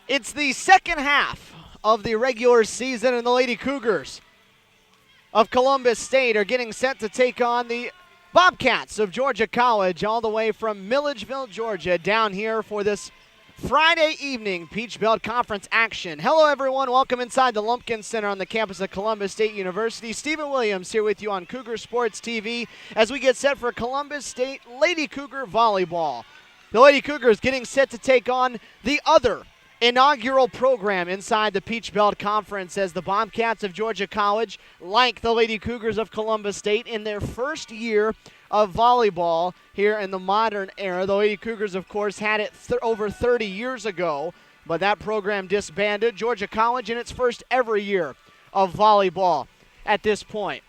It's the second half of the regular season, and the Lady Cougars of Columbus State are getting set to take on the Bobcats of Georgia College all the way from Milledgeville, Georgia, down here for this Friday evening Peach Belt Conference action. Hello, everyone. Welcome inside the Lumpkin Center on the campus of Columbus State University. Stephen Williams here with you on Cougar Sports TV as we get set for Columbus State Lady Cougar Volleyball. The Lady Cougars getting set to take on the other inaugural program inside the Peach Belt Conference as the Bobcats of Georgia College, like the Lady Cougars of Columbus State, in their first year of volleyball here in the modern era. The Lady Cougars, of course, had it over 30 years ago, but that program disbanded. Georgia College in its first ever year of volleyball at this point.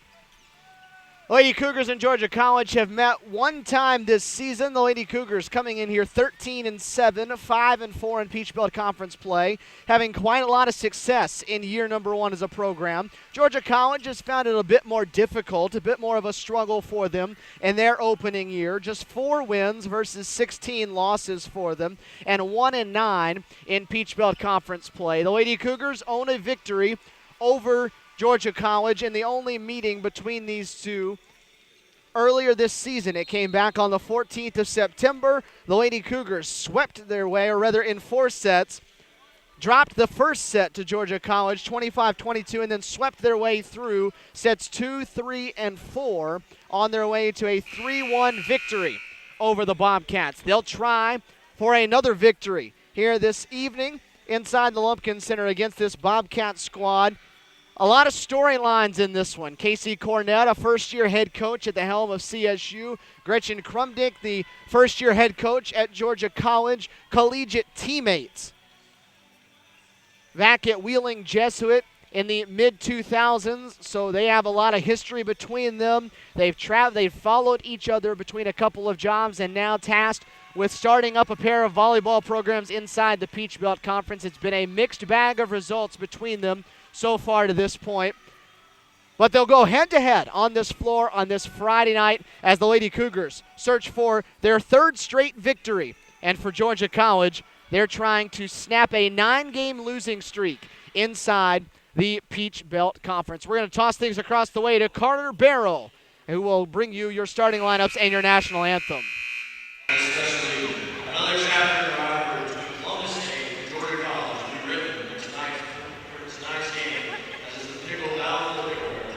Lady Cougars and Georgia College have met one time this season. The Lady Cougars coming in here 13-7, 5-4 in Peach Belt Conference play, having quite a lot of success in year number one as a program. Georgia College has found it a bit more difficult, a bit more of a struggle for them in their opening year. Just 4 wins versus 16 losses for them, and 1-9 in Peach Belt Conference play. The Lady Cougars own a victory over Georgia College in the only meeting between these two earlier this season. It came back on the 14th of September. The Lady Cougars swept their way, or rather in 4 sets, dropped the first set to Georgia College 25-22, and then swept their way through sets 2, 3, and 4 on their way to a 3-1 victory over the Bobcats. They'll try for another victory here this evening inside the Lumpkin Center against this Bobcat squad. A lot of storylines in this one. Casey Cornett, a first-year head coach at the helm of CSU. Gretchen Krumdick, the first-year head coach at Georgia College. Collegiate teammates back at Wheeling Jesuit in the mid-2000s, so they have a lot of history between them. They've followed each other between a couple of jobs and now tasked with starting up a pair of volleyball programs inside the Peach Belt Conference. It's been a mixed bag of results between them so far to this point. But they'll go head-to-head on this floor on this Friday night as the Lady Cougars search for their 3rd straight victory. And for Georgia College, they're trying to snap a 9-game losing streak inside the Peach Belt Conference. We're going to toss things across the way to Carter Barrow, who will bring you your starting lineups and your national anthem. Especially another chapter in the rivalry between Columbus State and Georgia College will be written in tonight's game, as is the Pickle Battle of the Pickle Barrel.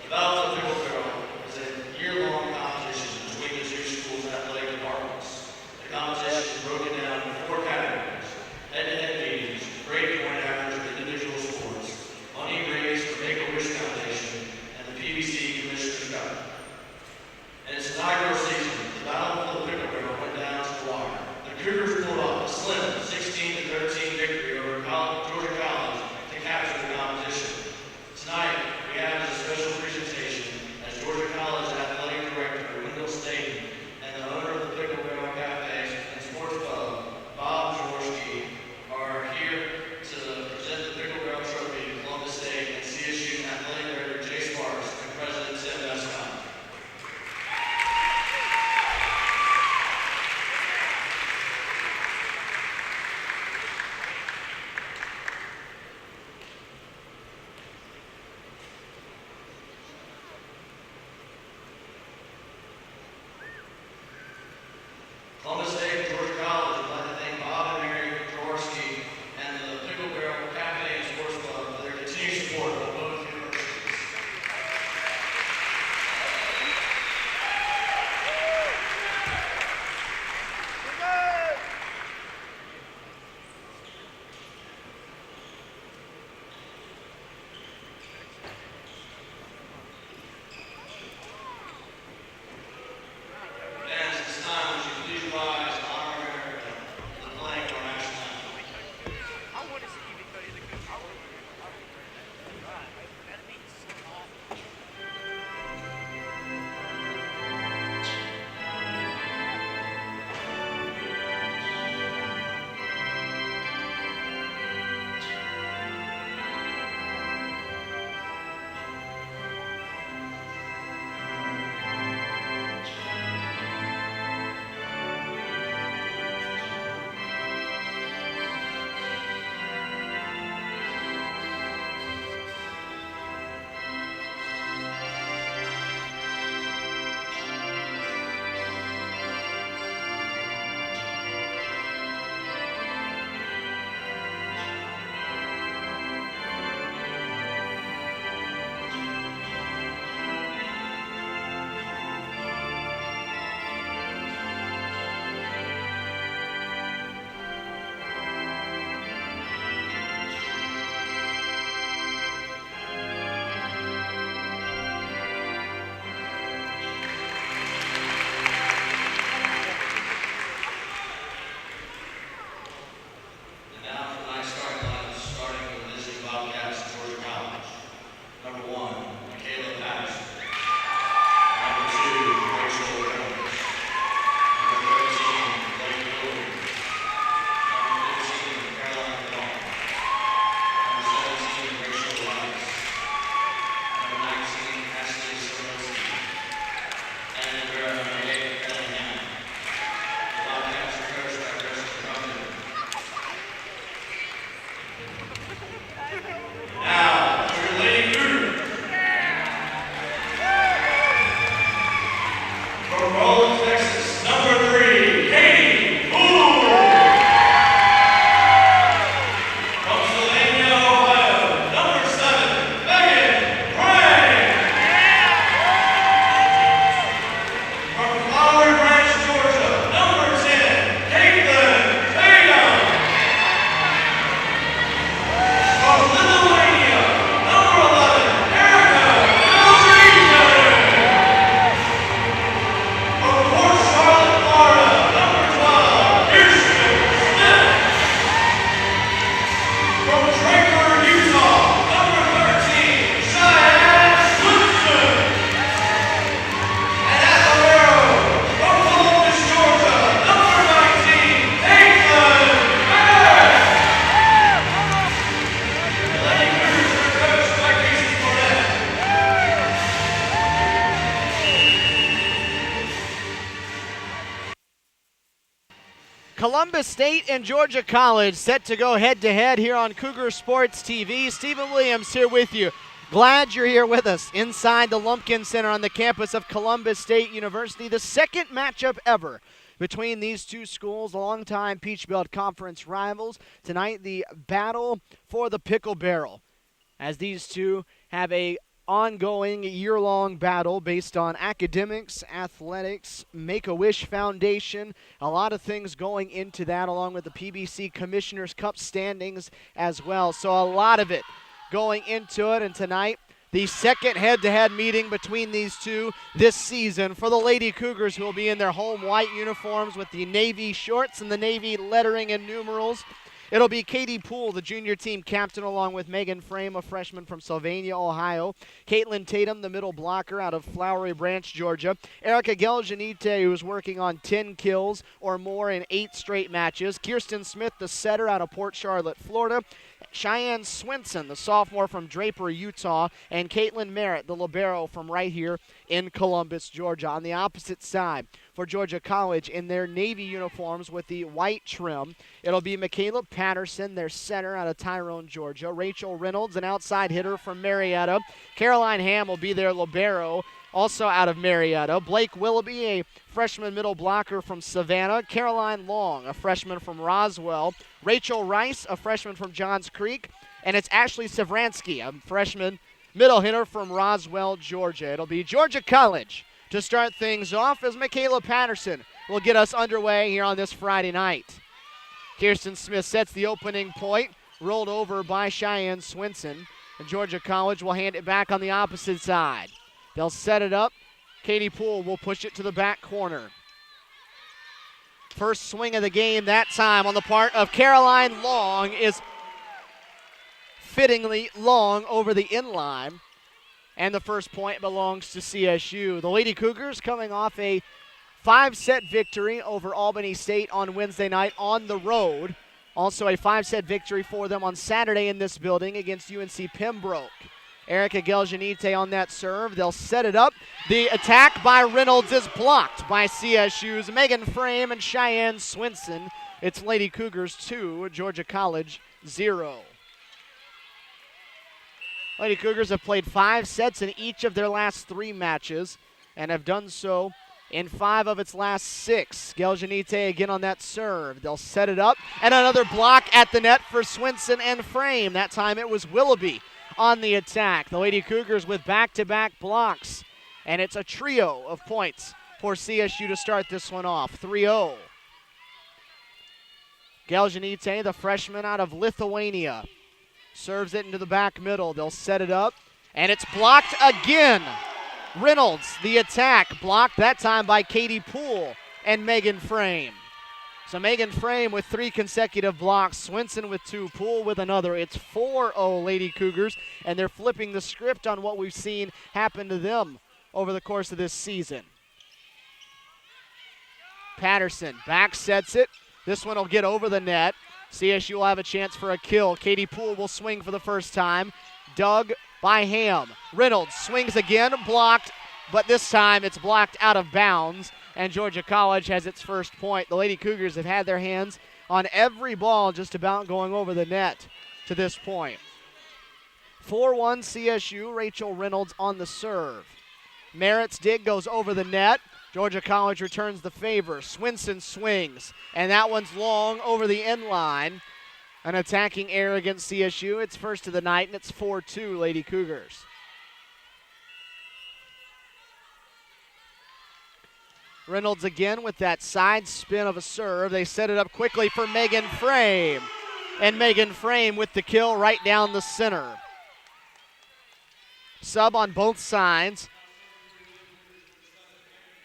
The Battle of the Pickle Barrel is a year-long competition between the two schools' athletic departments. The competition is broken down into 4 categories: head-to-head meetings, grade point average for individual sports, money raised for Make-A-Wish Foundation, and the PBC Commissioner's Cup. In its inaugural season, the Battle of the Pickle Barrel went down to the wire. The Cougars Columbus State and Georgia College set to go head-to-head here on Cougar Sports TV. Stephen Williams here with you. Glad you're here with us inside the Lumpkin Center on the campus of Columbus State University. The second matchup ever between these two schools, longtime Peach Belt Conference rivals. Tonight, the battle for the Pickle Barrel, as these two have a ongoing year-long battle based on academics, athletics, Make-A-Wish Foundation, a lot of things going into that, along with the PBC Commissioner's Cup standings as well. So a lot of it going into it, and tonight, the second head-to-head meeting between these two this season for the Lady Cougars, who will be in their home white uniforms with the navy shorts and the navy lettering and numerals. It'll be Katie Poole, the junior team captain, along with Megan Frame, a freshman from Sylvania, Ohio. Caitlin Tatum, the middle blocker out of Flowery Branch, Georgia. Erica Geljanite, who is working on 10 kills or more in 8 straight matches. Kirsten Smith, the setter out of Port Charlotte, Florida. Cheyenne Swinson, the sophomore from Draper, Utah, and Caitlin Merritt, the libero from right here in Columbus, Georgia. On the opposite side for Georgia College, in their navy uniforms with the white trim, it'll be Michaela Patterson, their center out of Tyrone, Georgia. Rachel Reynolds, an outside hitter from Marietta. Caroline Ham will be their libero, also out of Marietta. Blake Willoughby, a freshman middle blocker from Savannah. Caroline Long, a freshman from Roswell. Rachel Rice, a freshman from Johns Creek. And it's Ashley Savransky, a freshman middle hitter from Roswell, Georgia. It'll be Georgia College to start things off, as Michaela Patterson will get us underway here on this Friday night. Kirsten Smith sets the opening point, rolled over by Cheyenne Swinson. And Georgia College will hand it back on the opposite side. They'll set it up. Katie Poole will push it to the back corner. First swing of the game that time on the part of Caroline Long is fittingly long over the inline. And the first point belongs to CSU. The Lady Cougars coming off a 5-set victory over Albany State on Wednesday night on the road. Also a 5-set victory for them on Saturday in this building against UNC Pembroke. Erica Geljanite on that serve. They'll set it up. The attack by Reynolds is blocked by CSU's Megan Frame and Cheyenne Swinson. It's Lady Cougars 2, Georgia College 0. Lady Cougars have played 5 sets in each of their last 3 matches and have done so in 5 of its last 6. Geljanite again on that serve. They'll set it up, and another block at the net for Swinson and Frame. That time it was Willoughby on the attack. The Lady Cougars with back-to-back blocks, and it's a trio of points for CSU to start this one off. 3-0. Geljanite, the freshman out of Lithuania, serves it into the back middle. They'll set it up, and it's blocked again. Reynolds, the attack, blocked that time by Katie Poole and Megan Frame. So Megan Frame with 3 consecutive blocks, Swinson with 2, Poole with another. It's 4-0 Lady Cougars, and they're flipping the script on what we've seen happen to them over the course of this season. Patterson back sets it. This one will get over the net. CSU will have a chance for a kill. Katie Poole will swing for the first time. Dug by Ham. Reynolds swings again, blocked, but this time it's blocked out of bounds, and Georgia College has its first point. The Lady Cougars have had their hands on every ball just about going over the net to this point. 4-1 CSU, Rachel Reynolds on the serve. Merritt's dig goes over the net. Georgia College returns the favor. Swinson swings, and that one's long over the end line. An attacking error against CSU. It's first of the night, and it's 4-2 Lady Cougars. Reynolds again with that side spin of a serve. They set it up quickly for Megan Frame. And Megan Frame with the kill right down the center. Sub on both sides.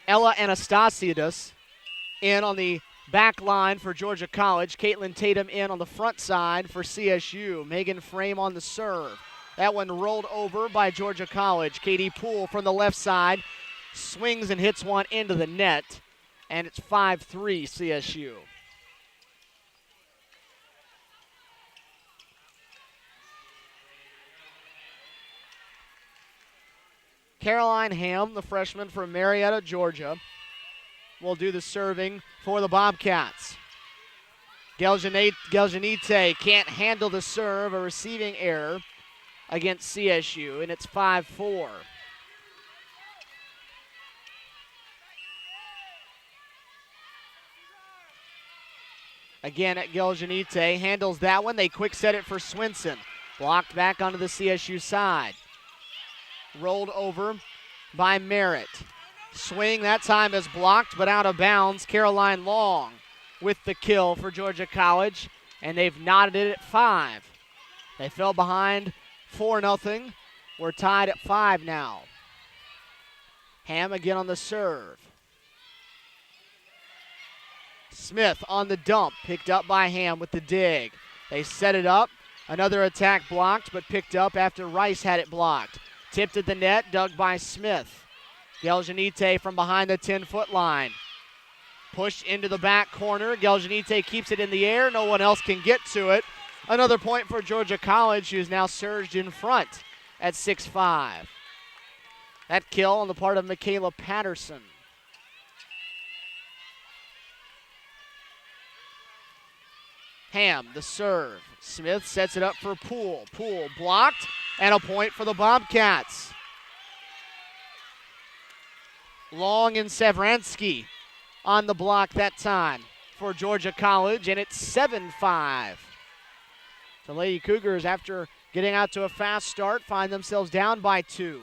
Ella Anastasiadis in on the back line for Georgia College. Caitlin Tatum in on the front side for CSU. Megan Frame on the serve. That one rolled over by Georgia College. Katie Poole from the left side swings and hits one into the net, and it's 5-3 CSU. Caroline Ham, the freshman from Marietta, Georgia, will do the serving for the Bobcats. Geljanite can't handle the serve, a receiving error against CSU, and it's 5-4. Again at Geljanite, handles that one. They quick set it for Swinson. Blocked back onto the CSU side. Rolled over by Merritt. Swing that time is blocked but out of bounds. Caroline Long with the kill for Georgia College, and they've knotted it at 5. They fell behind 4-0. We're tied at 5 now. Ham again on the serve. Smith on the dump, picked up by Ham with the dig. They set it up. Another attack blocked, but picked up after Rice had it blocked. Tipped at the net, dug by Smith. Geljanite from behind the 10-foot line. Pushed into the back corner. Geljanite keeps it in the air. No one else can get to it. Another point for Georgia College, who's now surged in front at 6-5. That kill on the part of Michaela Patterson. Ham, the serve. Smith sets it up for Poole. Poole blocked, and a point for the Bobcats. Long and Sevransky on the block that time for Georgia College, and it's 7-5. The Lady Cougars, after getting out to a fast start, find themselves down by 2.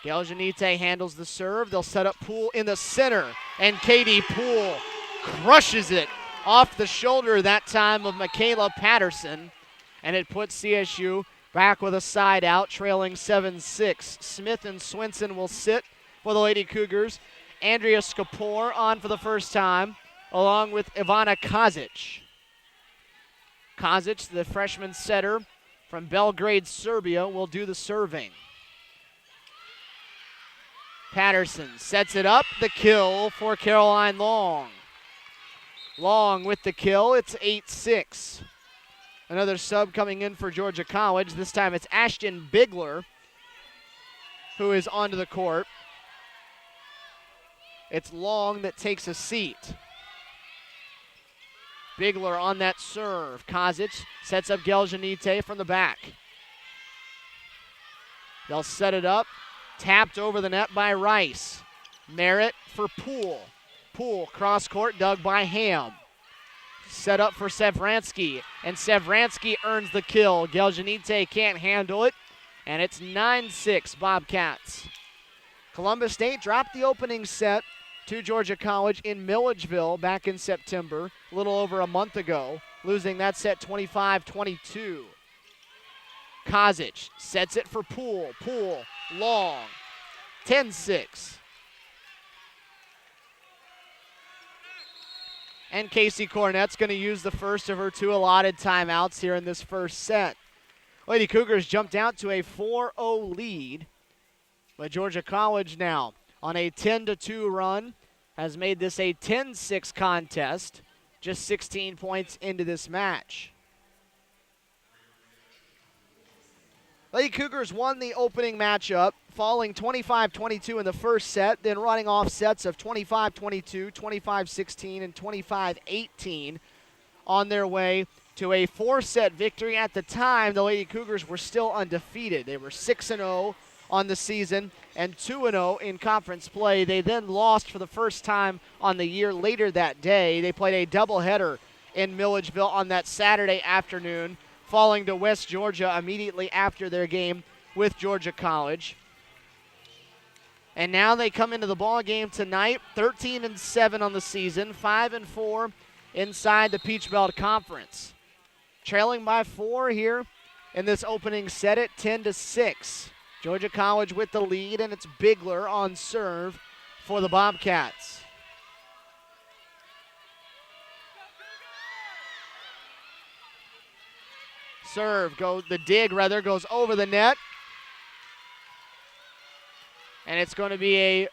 Geljanite handles the serve. They'll set up Poole in the center, and Katie Poole crushes it off the shoulder that time of Michaela Patterson, and it puts CSU back with a side out, trailing 7-6. Smith and Swinson will sit for the Lady Cougars. Andrea Skapor on for the first time, along with Ivana Kazic. Kazic, the freshman setter from Belgrade, Serbia, will do the serving. Patterson sets it up, the kill for Caroline Long. Long with the kill, it's 8-6. Another sub coming in for Georgia College. This time it's Ashton Bigler who is onto the court. It's Long that takes a seat. Bigler on that serve. Kazic sets up Geljanite from the back. They'll set it up. Tapped over the net by Rice. Merritt for Poole. Poole cross court dug by Ham. Set up for Sevransky, and Sevransky earns the kill. Geljanite can't handle it, and it's 9-6 Bobcats. Columbus State dropped the opening set to Georgia College in Milledgeville back in September, a little over a month ago, losing that set 25-22. Kazic sets it for Poole. Poole, Long, 10-6. And Casey Cornett's going to use the first of her 2 allotted timeouts here in this first set. Lady Cougars jumped out to a 4-0 lead, but Georgia College now on a 10-2 run has made this a 10-6 contest, just 16 points into this match. Lady Cougars won the opening matchup, falling 25-22 in the first set, then running off sets of 25-22, 25-16, and 25-18 on their way to a 4-set victory. At the time, the Lady Cougars were still undefeated. They were 6-0 on the season and 2-0 in conference play. They then lost for the first time on the year later that day. They played a doubleheader in Milledgeville on that Saturday afternoon, falling to West Georgia immediately after their game with Georgia College. And now they come into the ball game tonight, 13-7 on the season, 5-4 inside the Peach Belt Conference. Trailing by 4 here in this opening set at 10-6. Georgia College with the lead, and it's Bigler on serve for the Bobcats. The dig goes over the net. And it's going to be a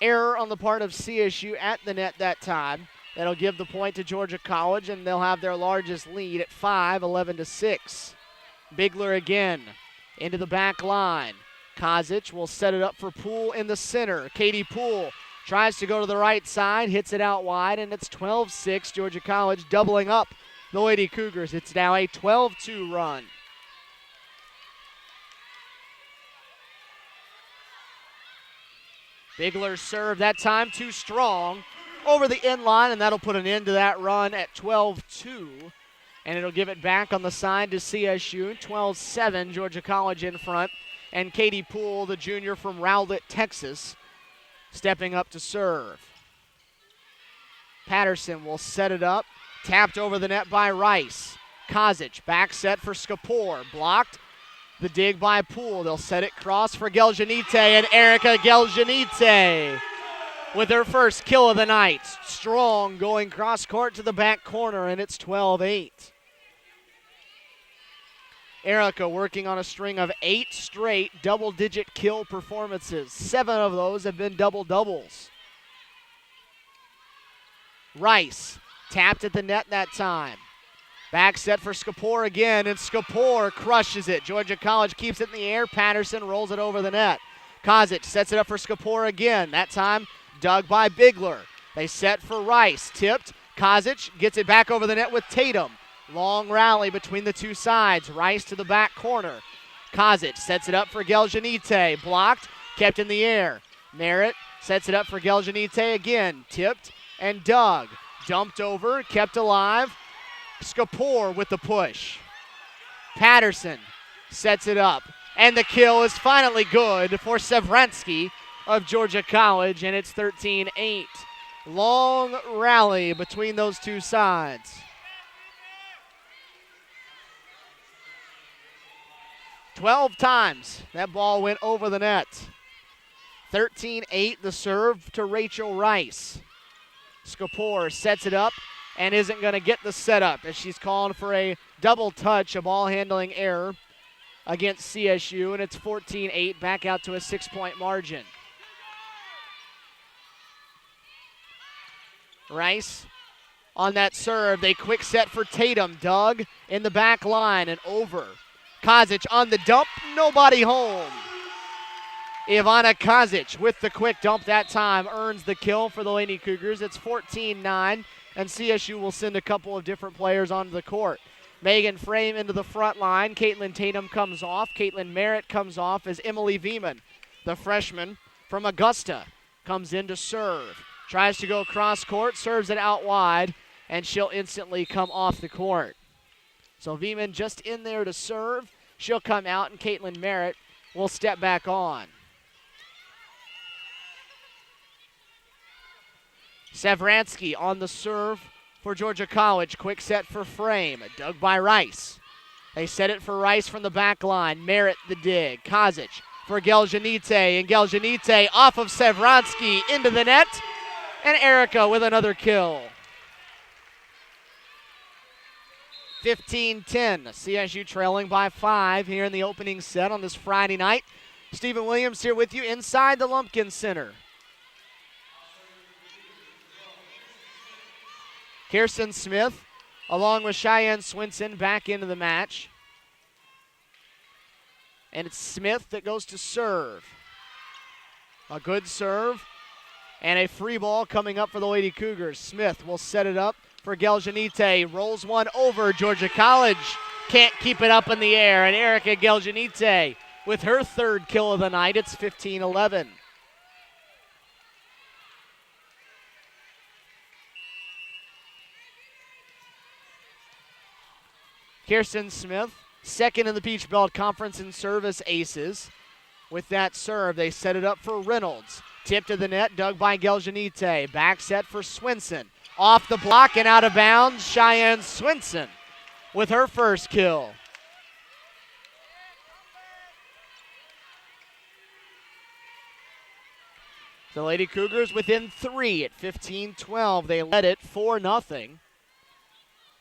error on the part of CSU at the net that time. That'll give the point to Georgia College, and they'll have their largest lead at 5, 11-6. Bigler again into the back line. Kazic will set it up for Poole in the center. Katie Poole Tries to go to the right side, hits it out wide, and it's 12-6. Georgia College doubling up the Lady Cougars. It's now a 12-2 run. Bigler's serve that time too strong over the end line, and that'll put an end to that run at 12-2. And it'll give it back on the side to CSU. 12-7, Georgia College in front. And Katie Poole, the junior from Rowlett, Texas, stepping up to serve. Patterson will set it up. Tapped over the net by Rice. Kozic, back set for Skapor. Blocked. The dig by Poole. They'll set it cross for Geljanite, and Erica Geljanite with her first kill of the night. Strong going cross court to the back corner, and it's 12-8. Erica working on a string of 8 straight double-digit kill performances. 7 of those have been double-doubles. Rice tapped at the net that time. Back set for Skapor again, and Skapor crushes it. Georgia College keeps it in the air. Patterson rolls it over the net. Kozic sets it up for Skapor again. That time dug by Bigler. They set for Rice. Tipped. Kozic gets it back over the net with Tatum. Long rally between the two sides. Rice to the back corner. Kozic sets it up for Geljanite. Blocked. Kept in the air. Merritt sets it up for Geljanite again. Tipped and dug. Dumped over. Kept alive. Skapor with the push. Patterson sets it up. And the kill is finally good for Sevransky of Georgia College, and it's 13-8. Long rally between those two sides. 12 times that ball went over the net. 13-8, the serve to Rachel Rice. Skapor sets it up and isn't going to get the setup as she's calling for a double touch, a ball handling error against CSU, and it's 14-8, back out to a 6-point margin. Rice on that serve. They quick set for Tatum. Dug in the back line and over. Kozic on the dump. Nobody home. Ivana Kozic with the quick dump that time earns the kill for the Lady Cougars. It's 14-9, and CSU will send a couple of different players onto the court. Megan Frame into the front line. Caitlin Tatum comes off. Caitlin Merritt comes off as Emily Veman, the freshman from Augusta, comes in to serve. Tries to go cross court, serves it out wide, and she'll instantly come off the court. So Veman just in there to serve. She'll come out, and Caitlin Merritt will step back on. Sevransky on the serve for Georgia College. Quick set for Frame. Dug by Rice. They set it for Rice from the back line. Merritt the dig. Kozic for Geljanite. And Geljanite off of Sevransky into the net. And Erica with another kill. 15-10. CSU trailing by 5 here in the opening set on this Friday night. Stephen Williams here with you inside the Lumpkin Center. Kirsten Smith, along with Cheyenne Swinson, back into the match. And it's Smith that goes to serve. A good serve and a free ball coming up for the Lady Cougars. Smith will set it up for Geljanite. Rolls one over. Georgia College can't keep it up in the air. And Erica Geljanite with her third kill of the night. It's 15-11. Kirsten Smith, second in the Peach Belt Conference in service aces. With that serve, they set it up for Reynolds. Tip to the net, dug by Geljanite. Back set for Swinson. Off the block and out of bounds, Cheyenne Swinson with her first kill. The Lady Cougars within 3 at 15-12. They led it 4-0.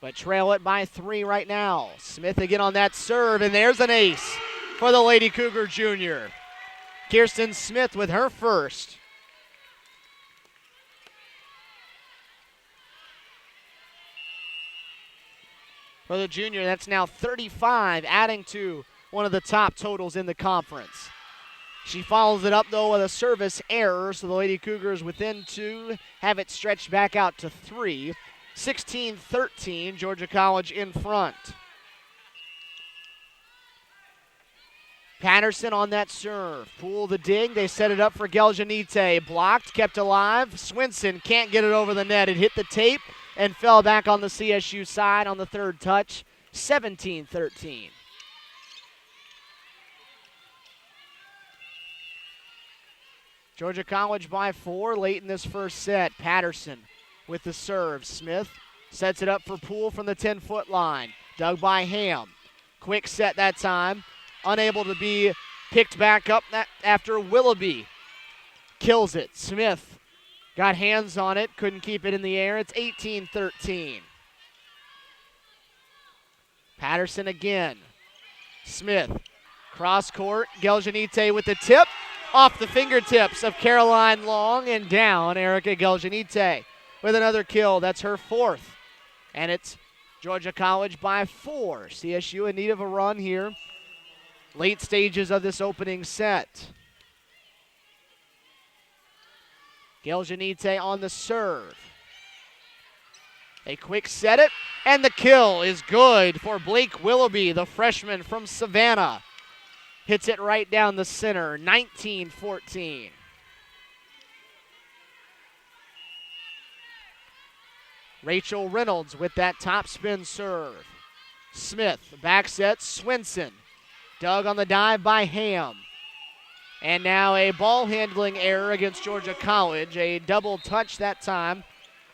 But trail it by 3 right now. Smith again on that serve, and there's an ace for the Lady Cougar Junior. Kirsten Smith with her first. For the junior, that's now 35, adding to one of the top totals in the conference. She follows it up, though, with a service error, so the Lady Cougars within 2 have it stretched back out to 3. 16-13, Georgia College in front. Patterson on that serve. Poole the dig. They set it up for Geljanite. Blocked, kept alive. Swinson can't get it over the net. It hit the tape and fell back on the CSU side on the third touch. 17-13. Georgia College by 4 late in this first set. Patterson with the serve. Smith sets it up for Poole from the 10-foot line. Dug by Ham. Quick set that time. Unable to be picked back up after Willoughby kills it. Smith got hands on it, couldn't keep it in the air. It's 18-13. Patterson again. Smith, cross court. Geljanite with the tip. Off the fingertips of Caroline Long and down Erica Geljanite with another kill. That's her 4th. And it's Georgia College by 4. CSU in need of a run here. Late stages of this opening set. Geljanite on the serve. A quick set it, and the kill is good for Blake Willoughby, the freshman from Savannah. Hits it right down the center, 19-14. Rachel Reynolds with that top spin serve. Smith, back set, Swinson. Dug on the dive by Ham. And now a ball handling error against Georgia College. A double touch that time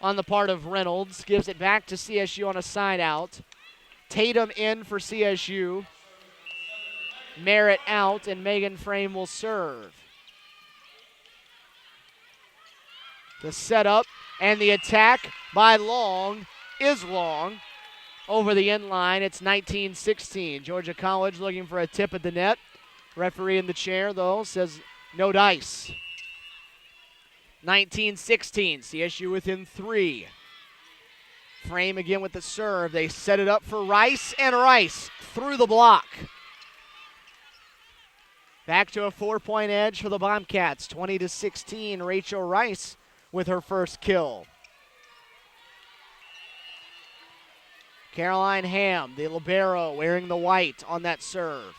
on the part of Reynolds. Gives it back to CSU on a side out. Tatum in for CSU. Merritt out, and Megan Frame will serve. The setup and the attack by Long is Long. Over the end line, it's 19-16. Georgia College looking for a tip at the net. Referee in the chair, though, says no dice. 19-16, CSU within 3. Frame again with the serve. They set it up for Rice, and Rice through the block. Back to a 4-point edge for the Bobcats. 20-16, Rachel Rice with her first kill. Caroline Ham, the libero, wearing the white on that serve.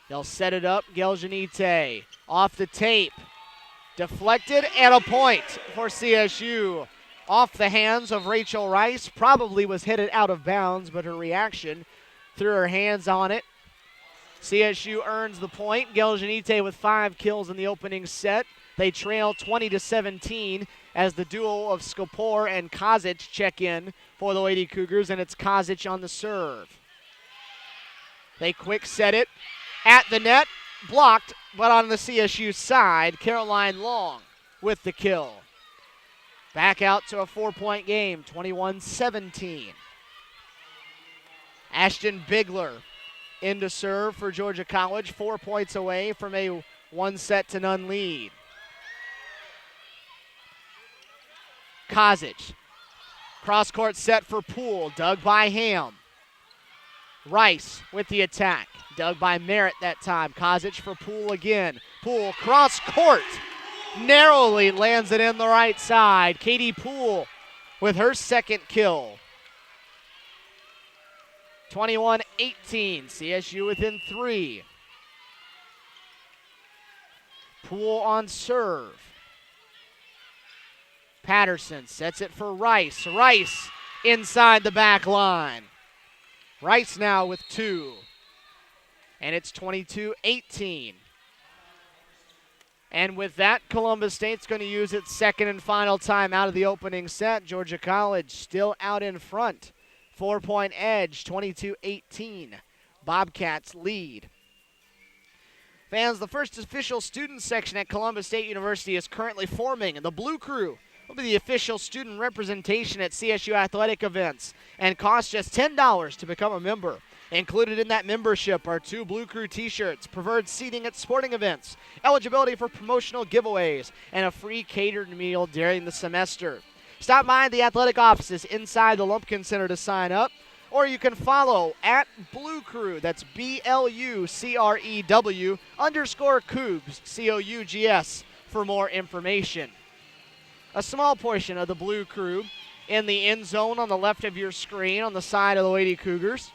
They'll set it up. Geljanite off the tape. Deflected, and a point for CSU. Off the hands of Rachel Rice. Probably was hit it out of bounds, but her reaction threw her hands on it. CSU earns the point. Geljanite with 5 kills in the opening set. They trail 20-17 as the duo of Skopor and Kazic check in for the Lady Cougars, and it's Kazic on the serve. They quick set it at the net, blocked, but on the CSU side, Caroline Long with the kill. Back out to a 4-point game, 21-17. Ashton Bigler in to serve for Georgia College, 4 points away from a 1-set-to-none lead. Kazic, cross-court set for Poole, dug by Ham. Rice with the attack, dug by Merritt that time. Kazic for Poole again. Poole cross-court, narrowly lands it in the right side. Katie Poole with her second kill. 21-18, CSU within 3. Poole on serve. Patterson sets it for Rice. Rice inside the back line. Rice now with 2. And it's 22-18. And with that, Columbus State's going to use its second and final time out of the opening set. Georgia College still out in front. 4-point edge, 22-18. Bobcats lead. Fans, the first official student section at Columbus State University is currently forming. The Blue Crew will be the official student representation at CSU athletic events and costs just $10 to become a member. Included in that membership are 2 Blue Crew t-shirts, preferred seating at sporting events, eligibility for promotional giveaways, and a free catered meal during the semester. Stop by the athletic offices inside the Lumpkin Center to sign up, or you can follow at Blue Crew, that's BLUCREW _Cougs, COUGS, for more information. A small portion of the Blue Crew in the end zone on the left of your screen on the side of the Lady Cougars.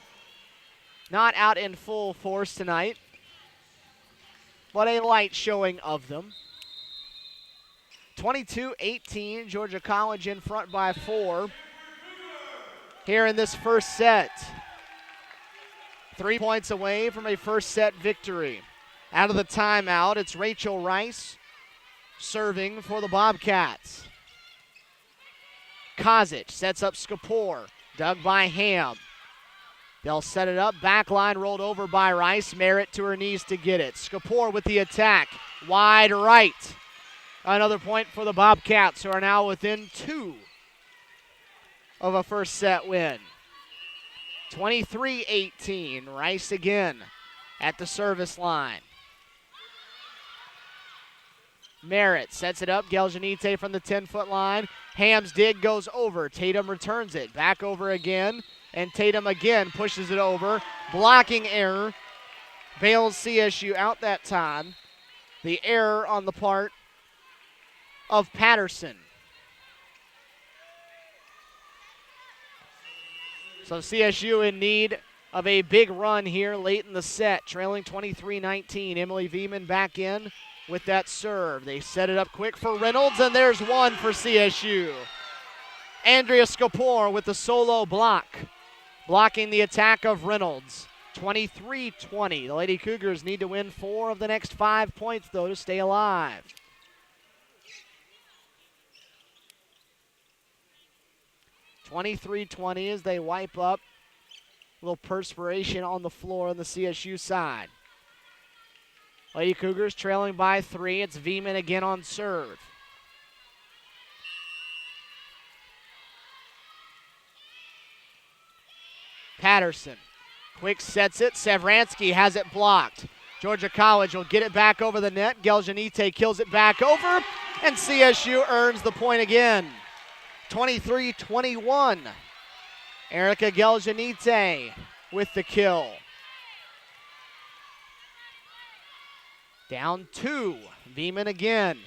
Not out in full force tonight, but a light showing of them. 22-18, Georgia College in front by 4 here in this first set. 3 points away from a first set victory. Out of the timeout, it's Rachel Rice serving for the Bobcats. Kozic sets up Skapor, dug by Ham. They'll set it up, back line rolled over by Rice. Merritt to her knees to get it. Skapor with the attack, wide right. Another point for the Bobcats, who are now within 2 of a first set win. 23-18, Rice again at the service line. Merritt sets it up, Geljanite from the 10-foot line. Ham's dig goes over, Tatum returns it, back over again, and Tatum again pushes it over. Blocking error, bails CSU out that time. The error on the part of Patterson. So CSU in need of a big run here late in the set, trailing 23-19. Emily Veman back in with that serve. They set it up quick for Reynolds, and there's one for CSU. Andrea Skapor with the solo block, blocking the attack of Reynolds. 23-20. The Lady Cougars need to win 4 of the next 5 points, though, to stay alive. (23-20) as they wipe up. A little perspiration on the floor on the CSU side. Lady Cougars trailing by 3. It's Veman again on serve. Patterson. Quick sets it. Sevransky has it blocked. Georgia College will get it back over the net. Geljanite kills it back over, and CSU earns the point again. 23-21. Erica Geljanite with the kill. Down 2. Veman again.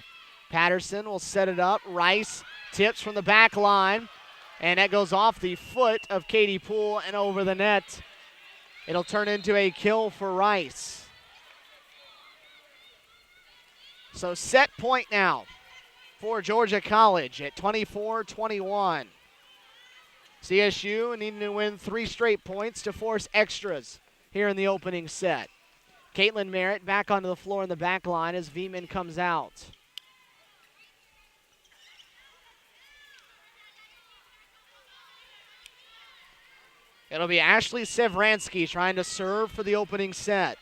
Patterson will set it up. Rice tips from the back line, and that goes off the foot of Katie Poole and over the net. It'll turn into a kill for Rice. So set point now for Georgia College at 24-21. CSU needing to win 3 straight points to force extras here in the opening set. Caitlin Merritt back onto the floor in the back line as Veman comes out. It'll be Ashley Sevransky trying to serve for the opening set.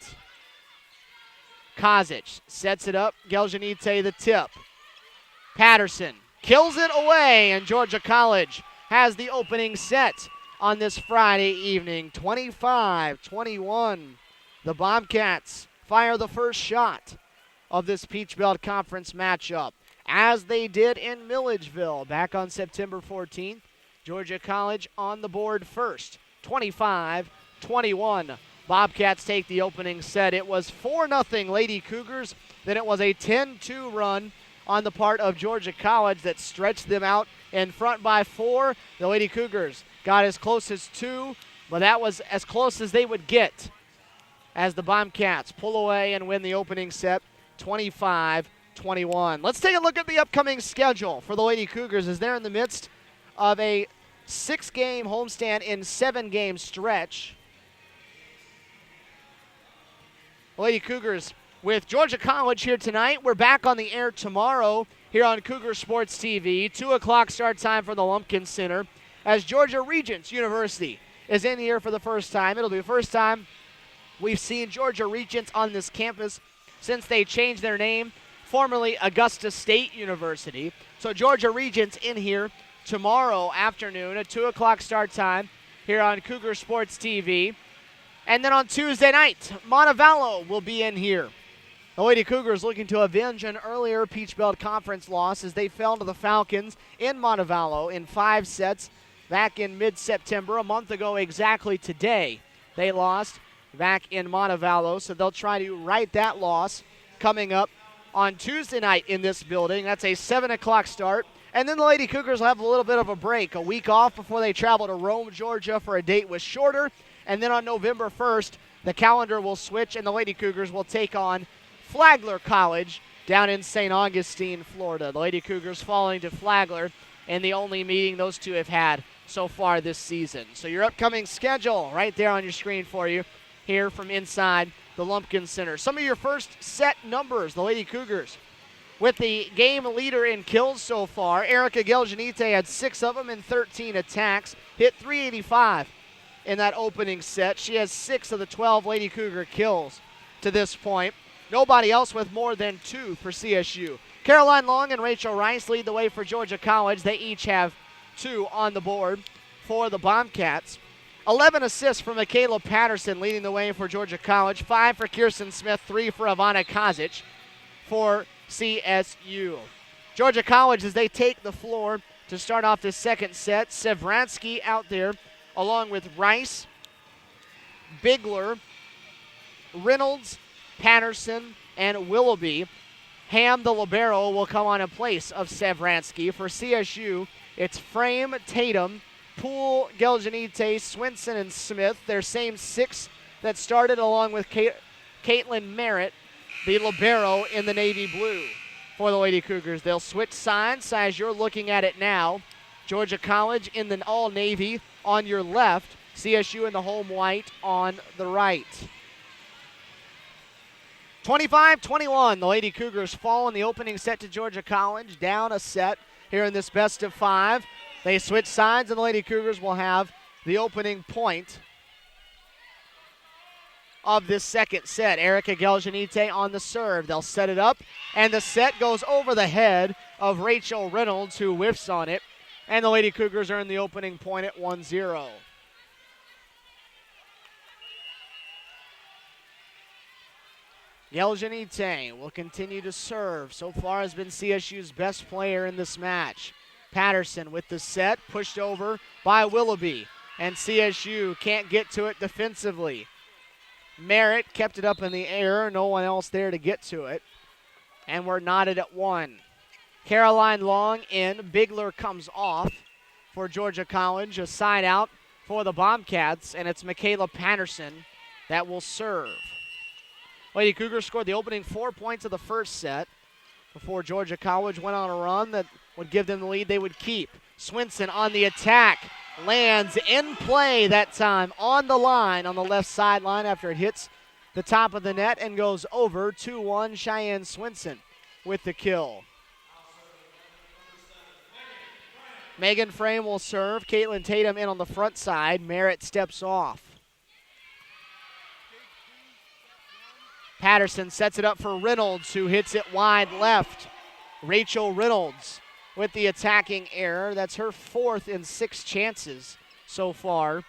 Kozic sets it up. Geljanite the tip. Patterson kills it away, and Georgia College has the opening set on this Friday evening. 25-21. The Bobcats fire the first shot of this Peach Belt Conference matchup, as they did in Milledgeville back on September 14th. Georgia College on the board first, 25-21. Bobcats take the opening set. It was 4-0 Lady Cougars. Then it was a 10-2 run on the part of Georgia College that stretched them out in front by 4. The Lady Cougars got as close as 2, but that was as close as they would get as the Bobcats pull away and win the opening set 25-21. Let's take a look at the upcoming schedule for the Lady Cougars as they're in the midst of a 6-game homestand in 7-game stretch. Lady Cougars with Georgia College here tonight. We're back on the air tomorrow here on Cougar Sports TV. 2 o'clock start time for the Lumpkin Center as Georgia Regents University is in here for the first time. It'll be the first time we've seen Georgia Regents on this campus since they changed their name, formerly Augusta State University. So Georgia Regents in here tomorrow afternoon at 2 o'clock start time here on Cougar Sports TV. And then on Tuesday night, Montevallo will be in here. The Lady Cougars looking to avenge an earlier Peach Belt Conference loss as they fell to the Falcons in Montevallo in 5 sets. back in mid-September, a month ago exactly today. They lost back in Montevallo, so they'll try to right that loss coming up on Tuesday night in this building. That's a 7 o'clock start. And then the Lady Cougars will have a little bit of a break, a week off before they travel to Rome, Georgia for a date with Shorter. And then on November 1st, the calendar will switch and the Lady Cougars will take on Flagler College down in St. Augustine, Florida. The Lady Cougars falling to Flagler in the only meeting those two have had so far this season. So your upcoming schedule right there on your screen for you here from inside the Lumpkin Center. Some of your first set numbers, the Lady Cougars with the game leader in kills so far. Erica Geljanite had 6 of them in 13 attacks, hit .385 in that opening set. She has 6 of the 12 Lady Cougar kills to this point. Nobody else with more than 2 for CSU. Caroline Long and Rachel Rice lead the way for Georgia College. They each have 2 on the board for the Bombcats. 11 assists for Michaela Patterson leading the way for Georgia College. 5 for Kirsten Smith, 3 for Ivana Kazic for CSU. Georgia College, as they take the floor to start off the second set, Sevransky out there along with Rice, Bigler, Reynolds, Patterson, and Willoughby. Ham, the libero, will come on in place of Sevransky. For CSU, it's Frame, Tatum, Poole, Geljanite, Swinson, and Smith. Their same 6 that started along with Caitlin Merritt, the libero in the navy blue for the Lady Cougars. They'll switch sides as you're looking at it now. Georgia College in the all-navy on your left, CSU in the home white on the right. 25-21, the Lady Cougars fall in the opening set to Georgia College, down a set here in this best of 5. They switch sides, and the Lady Cougars will have the opening point of this second set. Erica Geljanite on the serve. They'll set it up, and the set goes over the head of Rachel Reynolds, who whiffs on it, and the Lady Cougars earn the opening point at 1-0. Geljanite will continue to serve. So far has been CSU's best player in this match. Patterson with the set, pushed over by Willoughby, and CSU can't get to it defensively. Merritt kept it up in the air, no one else there to get to it, and we're knotted at 1. Caroline Long in, Bigler comes off for Georgia College, a side out for the Bombcats, and it's Michaela Patterson that will serve. Lady Cougars scored the opening 4 points of the first set before Georgia College went on a run that would give them the lead they would keep. Swinson on the attack, lands in play that time on the line on the left sideline after it hits the top of the net and goes over. 2-1, Cheyenne Swinson with the kill. Megan Frame will serve. Caitlin Tatum in on the front side. Merritt steps off. Patterson sets it up for Reynolds, who hits it wide left. Rachel Reynolds with the attacking error. That's her 4th in 6 chances so far.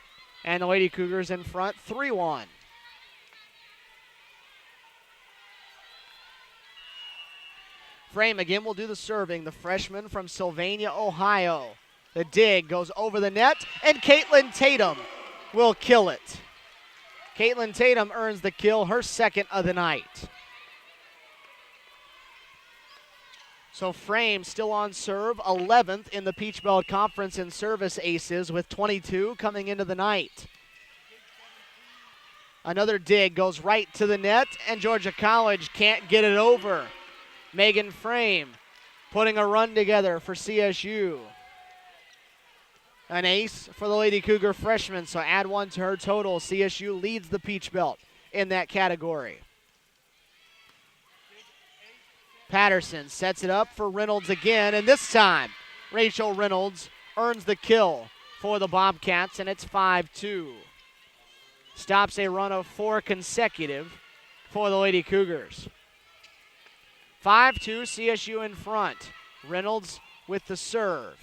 And the Lady Cougars in front, 3-1. Frame again will do the serving. The freshman from Sylvania, Ohio. The dig goes over the net, and Caitlin Tatum will kill it. Caitlin Tatum earns the kill, her 2nd of the night. So Frame still on serve, 11th in the Peach Belt Conference in service aces with 22 coming into the night. Another dig goes right to the net, and Georgia College can't get it over. Megan Frame putting a run together for CSU. An ace for the Lady Cougar freshman, so add 1 to her total. CSU leads the Peach Belt in that category. Patterson sets it up for Reynolds again, and this time Rachel Reynolds earns the kill for the Bobcats, and it's 5-2. Stops a run of 4 consecutive for the Lady Cougars. 5-2, CSU in front. Reynolds with the serve.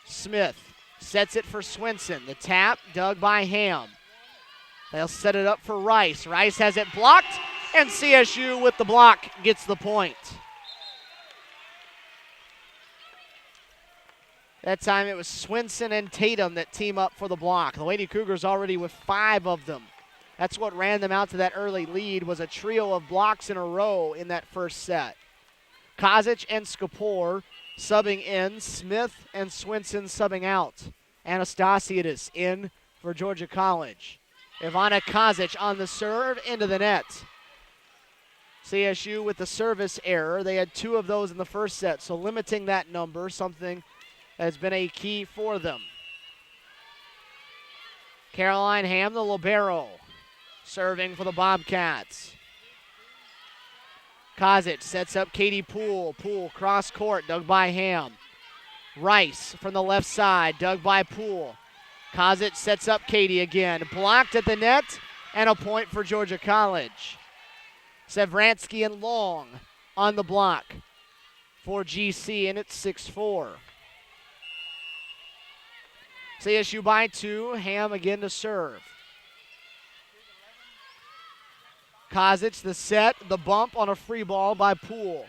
Smith sets it for Swinson. The tap dug by Ham. They'll set it up for Rice. Rice has it blocked, and CSU with the block gets the point. That time it was Swinson and Tatum that team up for the block. The Lady Cougars already with 5 of them. That's what ran them out to that early lead, was a trio of blocks in a row in that first set. Kozic and Skapor subbing in, Smith and Swinson subbing out. Anastasiadis in for Georgia College. Ivana Kozic on the serve, into the net. CSU with the service error. They had 2 of those in the first set, so limiting that number, something has been a key for them. Caroline Ham, the libero, serving for the Bobcats. Kozic sets up Katie Poole. Poole cross court, dug by Ham. Rice from the left side, dug by Poole. Kozic sets up Katie again. Blocked at the net, and a point for Georgia College. Sevransky and Long on the block for GC, and it's 6-4. CSU by 2, Ham again to serve. Kozic, the set, the bump on a free ball by Poole.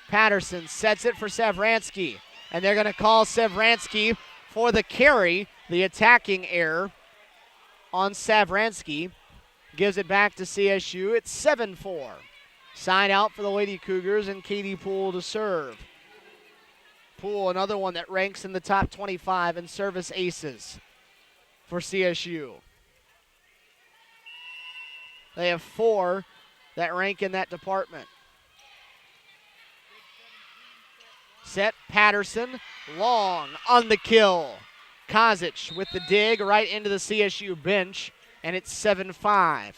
Patterson sets it for Sevransky, and they're going to call Sevransky for the carry. The attacking error on Sevransky gives it back to CSU. It's 7-4. Side out for the Lady Cougars, and Katie Poole to serve. Poole, another one that ranks in the top 25 in service aces for CSU. They have 4 that rank in that department. Set, Patterson, Long on the kill. Kozic with the dig right into the CSU bench, and it's 7-5.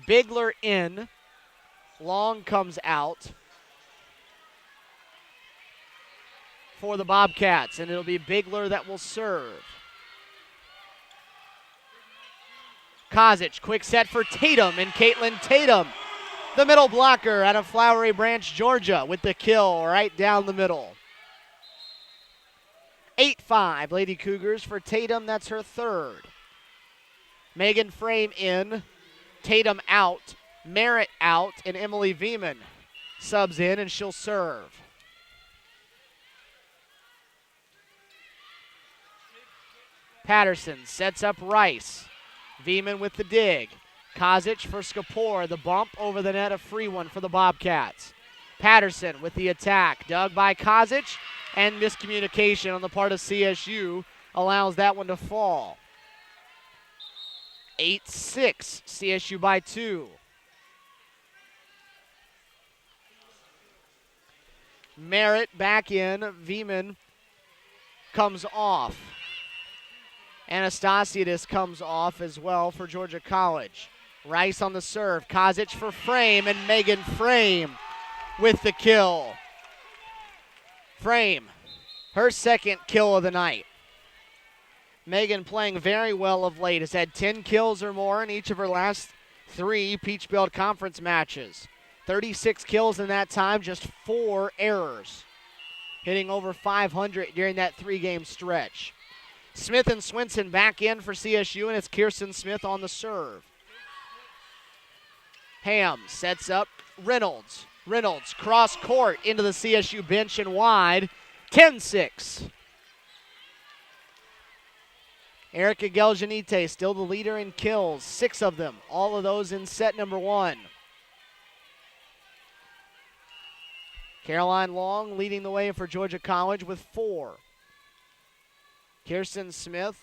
Bigler in. Long comes out for the Bobcats, and it'll be Bigler that will serve. Kozic, quick set for Tatum, and Caitlin Tatum, the middle blocker out of Flowery Branch, Georgia, with the kill right down the middle. 8-5, Lady Cougars for Tatum, that's her 3rd. Megan Frame in, Tatum out, Merritt out, and Emily Veman subs in, and she'll serve. Patterson sets up Rice. Veman with the dig. Kozic for Skapor, the bump over the net, a free one for the Bobcats. Patterson with the attack, dug by Kozic, and miscommunication on the part of CSU allows that one to fall. 8-6, CSU by 2. Merritt back in, Veman comes off. Anastasiadis comes off as well for Georgia College. Rice on the serve, Kozic for Frame, and Megan Frame with the kill. Frame, her 2nd kill of the night. Megan playing very well of late, has had 10 kills or more in each of her last 3 Peach Belt Conference matches. 36 kills in that time, just 4 errors. Hitting over 500 during that 3-game stretch. Smith and Swinson back in for CSU, and it's Kirsten Smith on the serve. Ham sets up Reynolds. Reynolds cross court into the CSU bench and wide. 10-6. Erica Geljanite still the leader in kills, 6 of them, all of those in set number 1. Caroline Long leading the way for Georgia College with 4. Kirsten Smith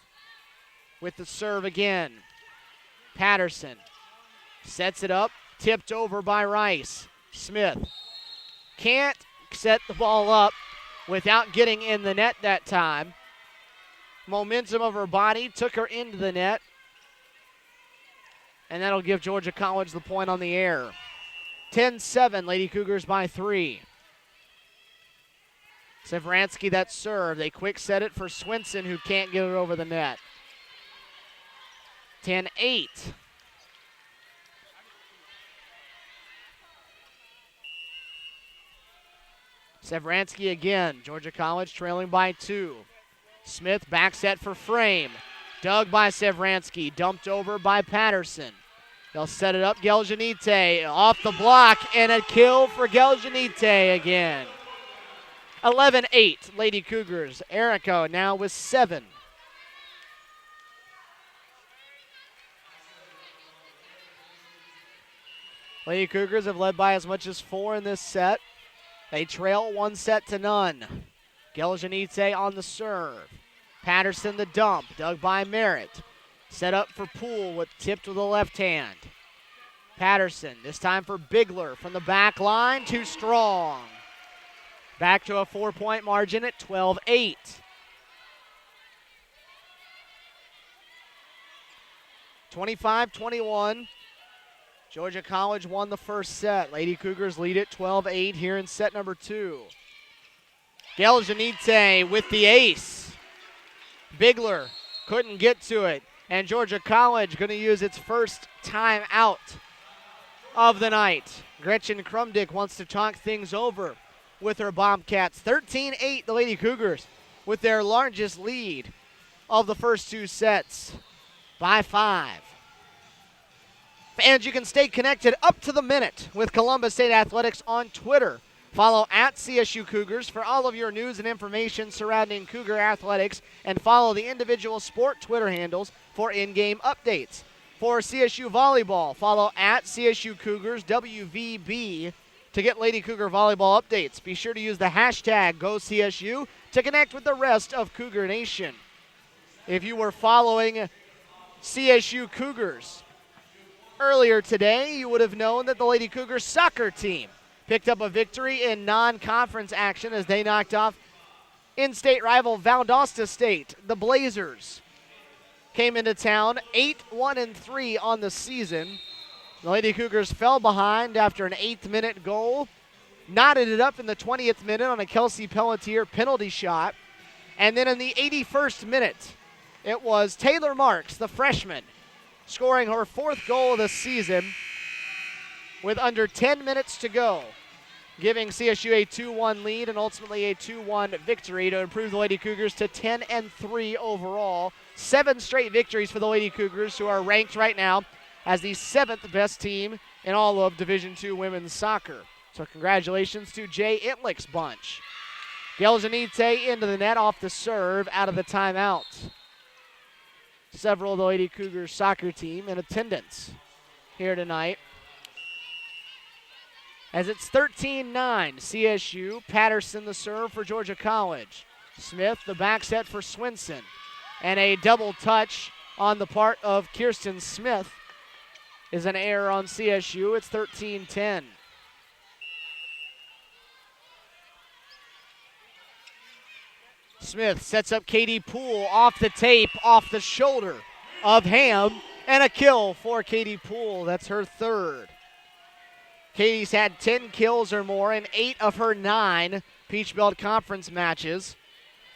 with the serve again. Patterson sets it up, tipped over by Rice. Smith can't set the ball up without getting in the net that time. Momentum of her body took her into the net, and that'll give Georgia College the point on the air. 10-7, Lady Cougars by 3. Sevransky that serve. They quick set it for Swinson, who can't get it over the net. 10-8. Sevransky again. Georgia College trailing by 2. Smith back set for Frame. Dug by Sevransky. Dumped over by Patterson. They'll set it up. Geljanite off the block, and a kill for Geljanite again. 11-8, Lady Cougars. Erica now with 7. Lady Cougars have led by as much as 4 in this set. They trail 1-0. Geljanite on the serve. Patterson the dump, dug by Merritt. Set up for Poole with tipped with the left hand. Patterson, this time for Bigler from the back line, too strong. Back to a 4-point margin at 12-8. (25-21). Georgia College won the first set. Lady Cougars lead it 12-8 here in set number 2. Geljanite with the ace. Bigler couldn't get to it. And Georgia College going to use its first timeout of the night. Gretchen Krumdick wants to talk things over with her Bobcats. 13-8, the Lady Cougars, with their largest lead of the first 2 sets by 5. And you can stay connected up to the minute with Columbus State Athletics on Twitter. Follow at CSU Cougars for all of your news and information surrounding Cougar athletics, and follow the individual sport Twitter handles for in-game updates. For CSU Volleyball, follow at CSU Cougars WVB to get Lady Cougar Volleyball updates. Be sure to use the hashtag GoCSU to connect with the rest of Cougar Nation. If you were following CSU Cougars earlier today, you would have known that the Lady Cougars soccer team picked up a victory in non-conference action as they knocked off in-state rival Valdosta State. The Blazers came into town 8-1-3 on the season. The Lady Cougars fell behind after an 8th-minute goal, knotted it up in the 20th minute on a Kelsey Pelletier penalty shot, and then in the 81st minute, it was Taylor Marks, the freshman, scoring her 4th goal of the season with under 10 minutes to go, giving CSU a 2-1 lead and ultimately a 2-1 victory to improve the Lady Cougars to 10-3 overall. 7 straight victories for the Lady Cougars, who are ranked right now as the 7th best team in all of Division II women's soccer. So congratulations to Jay Itlick's bunch. Geljanite into the net off the serve out of the timeout. Several of the Lady Cougars soccer team in attendance here tonight. As it's 13-9, CSU. Patterson the serve for Georgia College. Smith the back set for Swinson. And a double touch on the part of Kirsten Smith is an error on CSU. It's 13-10. Smith sets up Katie Poole off the tape, off the shoulder of Ham, and a kill for Katie Poole. That's her 3rd. Katie's had 10 kills or more in 8 of her 9 Peach Belt Conference matches,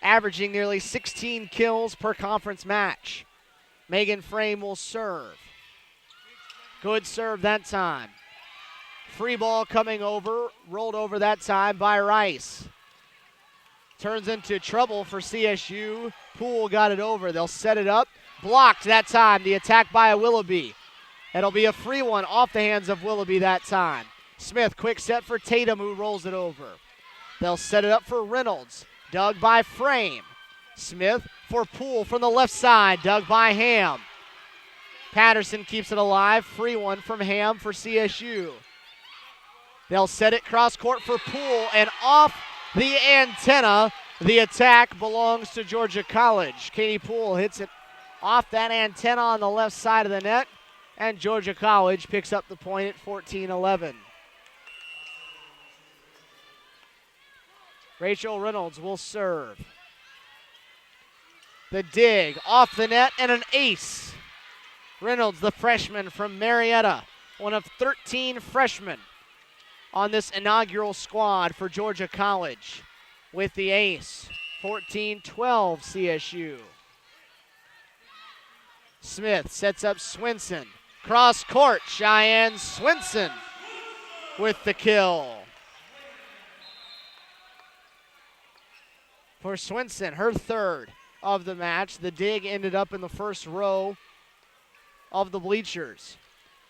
averaging nearly 16 kills per conference match. Megan Frame will serve. Good serve that time. Free ball coming over, rolled over that time by Rice. Turns into trouble for CSU. Poole got it over. They'll set it up. Blocked that time. The attack by a Willoughby. It'll be a free one off the hands of Willoughby that time. Smith, quick set for Tatum, who rolls it over. They'll set it up for Reynolds. Dug by Frame. Smith for Poole from the left side. Dug by Ham. Patterson keeps it alive. Free one from Ham for CSU. They'll set it cross court for Poole, and off the antenna. The attack belongs to Georgia College. Katie Poole hits it off that antenna on the left side of the net, and Georgia College picks up the point at 14-11. Rachel Reynolds will serve. The dig off the net and an ace. Reynolds, the freshman from Marietta, one of 13 freshmen on this inaugural squad for Georgia College with the ace. 14-12 CSU. Smith sets up Swinson. Cross court, Cheyenne Swinson with the kill. For Swinson, her 3rd of the match. The dig ended up in the first row of the bleachers.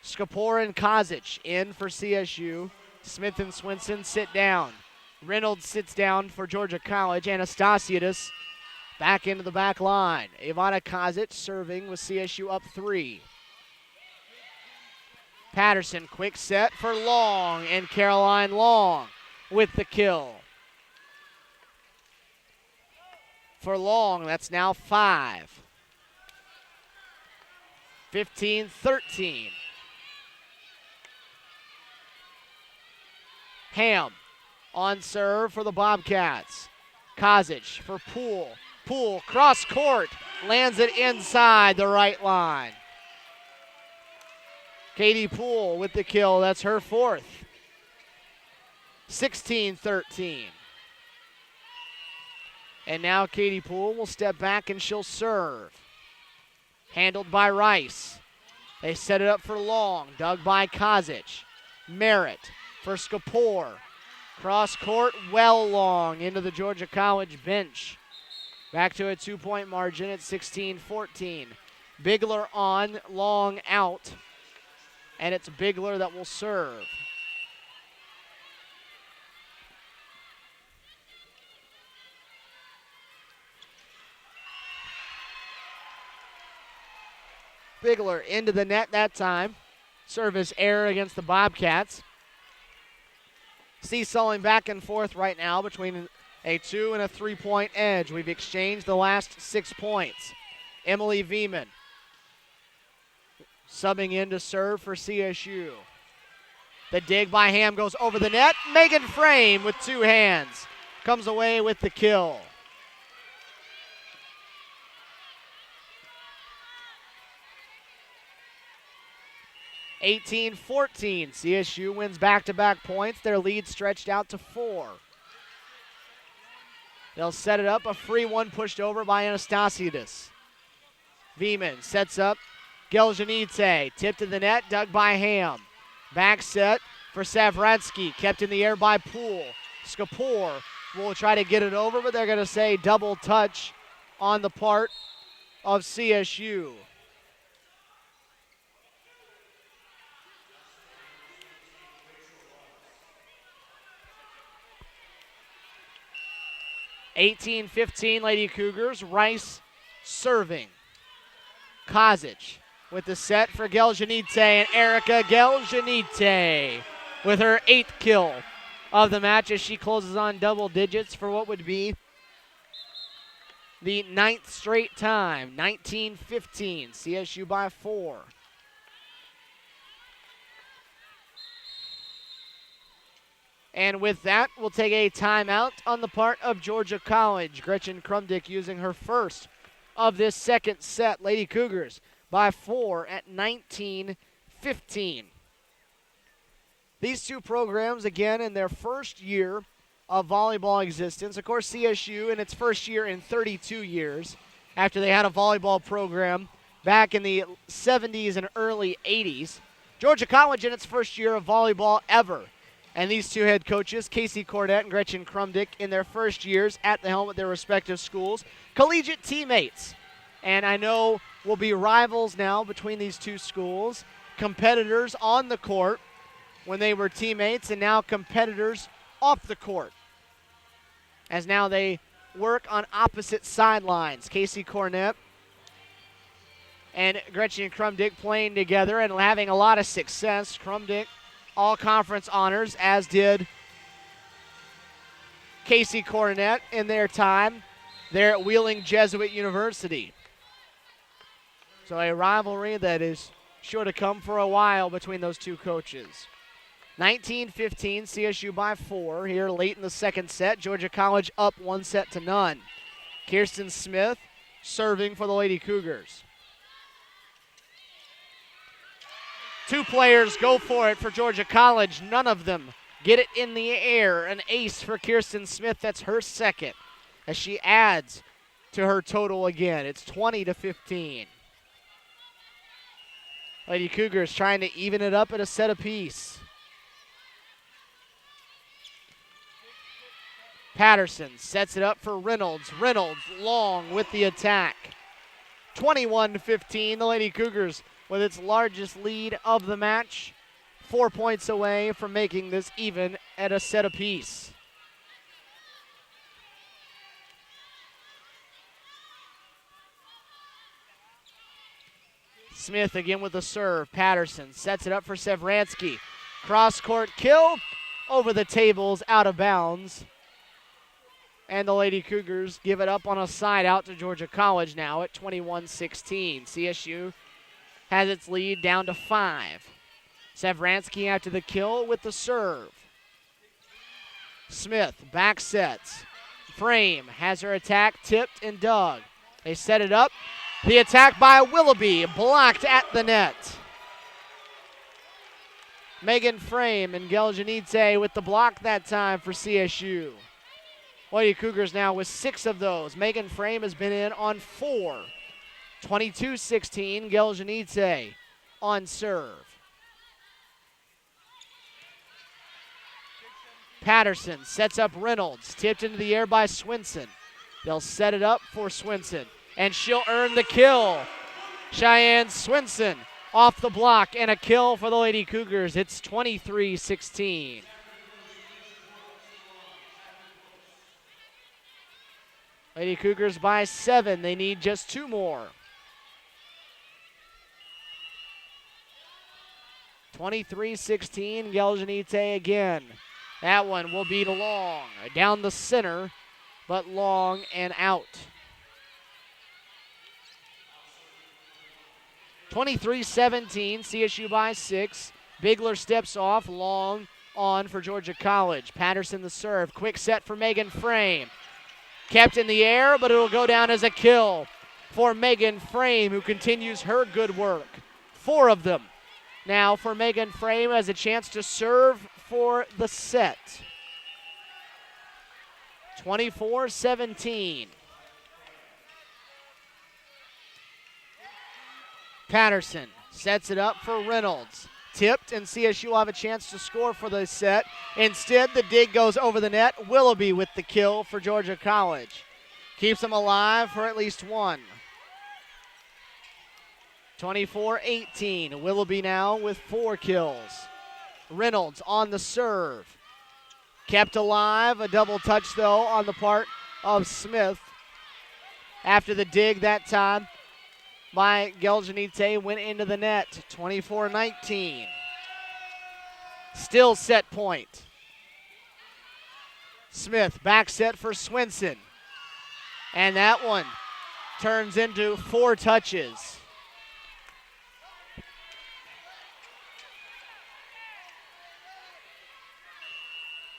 Skapor and Kozic in for CSU. Smith and Swinson sit down. Reynolds sits down for Georgia College. Anastasiadis back into the back line. Ivana Kazic serving with CSU up 3. Patterson, quick set for Long, and Caroline Long with the kill. For Long, that's now 5. 15-13. Ham on serve for the Bobcats. Kazic for Poole. Poole, cross court, lands it inside the right line. Katie Poole with the kill, that's her 4th. 16-13. And now Katie Poole will step back and she'll serve. Handled by Rice. They set it up for Long, dug by Kazic. Merritt for Skapor. Cross court, well long into the Georgia College bench. Back to a 2-point margin at 16-14. Bigler on, Long out. And it's Bigler that will serve. Bigler into the net that time. Service error against the Bobcats. Seesawing back and forth right now between a 2 and a 3-point edge. We've exchanged the last 6 points. Emily Veman subbing in to serve for CSU. The dig by Ham goes over the net. Megan Frame with 2 hands comes away with the kill. (18-14). CSU wins back-to-back points. Their lead stretched out to 4. They'll set it up. A free one pushed over by Anastasiadis. Veman sets up. Geljanidze tipped in the net, dug by Ham. Back set for Savratsky, kept in the air by Poole. Skapor will try to get it over, but they're going to say double touch on the part of CSU. (18-15) Lady Cougars. Rice serving. Kazic with the set for Geljanidze, and Erica Geljanidze with her 8th kill of the match as she closes on double digits for what would be the 9th straight time. 19-15, CSU by 4. And with that, we'll take a timeout on the part of Georgia College. Gretchen Krumdick using her first of this second set. Lady Cougars by 4 at 19-15. These two programs, again, in their first year of volleyball existence. Of course, CSU in its first year in 32 years after they had a volleyball program back in the 70s and early 80s. Georgia College in its first year of volleyball ever. And these two head coaches, Casey Cornett and Gretchen Krumdick, in their first years at the helm at their respective schools, collegiate teammates. And I know will be rivals now between these two schools, competitors on the court when they were teammates, and now competitors off the court, as now they work on opposite sidelines. Casey Cornett and Gretchen Krumdick playing together and having a lot of success. Krumdick all-conference honors, as did Casey Cornett in their time there at Wheeling Jesuit University. So a rivalry that is sure to come for a while between those two coaches. 19-15, CSU by 4 here late in the second set. Georgia College up 1-0. Kirsten Smith serving for the Lady Cougars. Two players go for it for Georgia College. None of them get it in the air. An ace for Kirsten Smith. That's her second as she adds to her total again. It's 20-15. Lady Cougars trying to even it up at a set apiece. Patterson sets it up for Reynolds. Reynolds long with the attack. 21-15, the Lady Cougars with its largest lead of the match. 4 points away from making this even at a set apiece. Smith again with the serve. Patterson sets it up for Sevransky. Cross-court kill over the tables, out of bounds. And the Lady Cougars give it up on a side out to Georgia College now at 21-16. CSU has its lead down to 5. Sevransky after the kill with the serve. Smith back sets. Frame has her attack tipped and dug. They set it up. The attack by Willoughby blocked at the net. Megan Frame and Geljanidze with the block that time for CSU. Lady Cougars now with 6 of those. Megan Frame has been in on 4. 22-16, Geljanidze on serve. Patterson sets up Reynolds, tipped into the air by Swinson. They'll set it up for Swinson, and she'll earn the kill. Cheyenne Swinson off the block, and a kill for the Lady Cougars. It's 23-16. Lady Cougars by 7. They need just 2 more. 23-16, Geljanidze again. That one will be long, down the center, but long and out. 23-17, CSU by 6. Bigler steps off, long on for Georgia College. Patterson the serve, quick set for Megan Frame. Kept in the air, but it'll go down as a kill for Megan Frame, who continues her good work. 4 of them. Now for Megan Frame has a chance to serve for the set. 24-17. Patterson sets it up for Reynolds. Tipped, and CSU will have a chance to score for the set. Instead, the dig goes over the net. Willoughby with the kill for Georgia College. Keeps them alive for at least 1. 24-18. Willoughby now with 4 kills. Reynolds on the serve. Kept alive. A double touch, though, on the part of Smith. After the dig that time by Geljanidze went into the net. 24-19. Still set point. Smith back set for Swinson. And that one turns into 4 touches.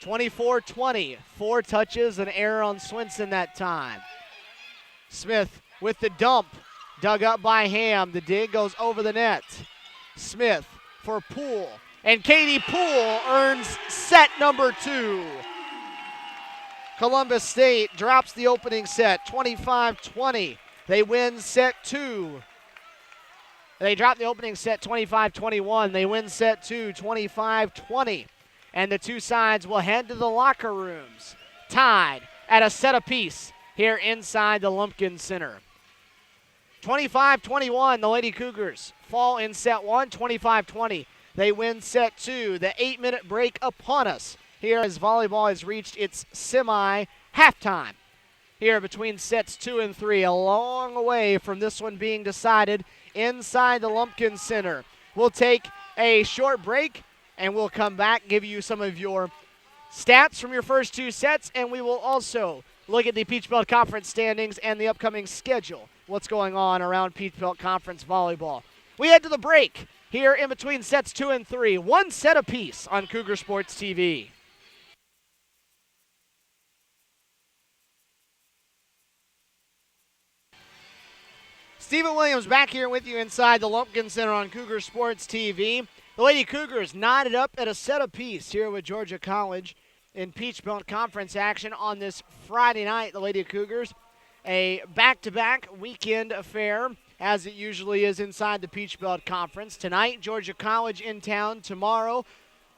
(24-20). 4 touches, an error on Swinson that time. Smith with the dump. Dug up by Ham. The dig goes over the net. Smith for Poole. And Katie Poole earns set number 2. Columbus State drops the opening set, 25-20. They win set 2. They drop the opening set 25-21. They win set 2, 25-20. And the 2 sides will head to the locker rooms, tied at a set apiece here inside the Lumpkin Center. 25-21, the Lady Cougars fall in set 1, 25-20. They win set 2. The 8-minute break upon us here as volleyball has reached its semi-halftime here between sets 2 and 3. A long way from this one being decided inside the Lumpkin Center. We'll take a short break, and we'll come back, give you some of your stats from your first 2 sets, and we will also look at the Peach Belt Conference standings and the upcoming schedule. What's going on around Peach Belt Conference volleyball. We head to the break here in between sets 2 and 3. 1 set apiece on Cougar Sports TV. Stephen Williams back here with you inside the Lumpkin Center on Cougar Sports TV. The Lady Cougars knotted up at a set apiece here with Georgia College in Peach Belt Conference action on this Friday night. The Lady Cougars, a back-to-back weekend affair, as it usually is inside the Peach Belt Conference. Tonight, Georgia College in town. Tomorrow,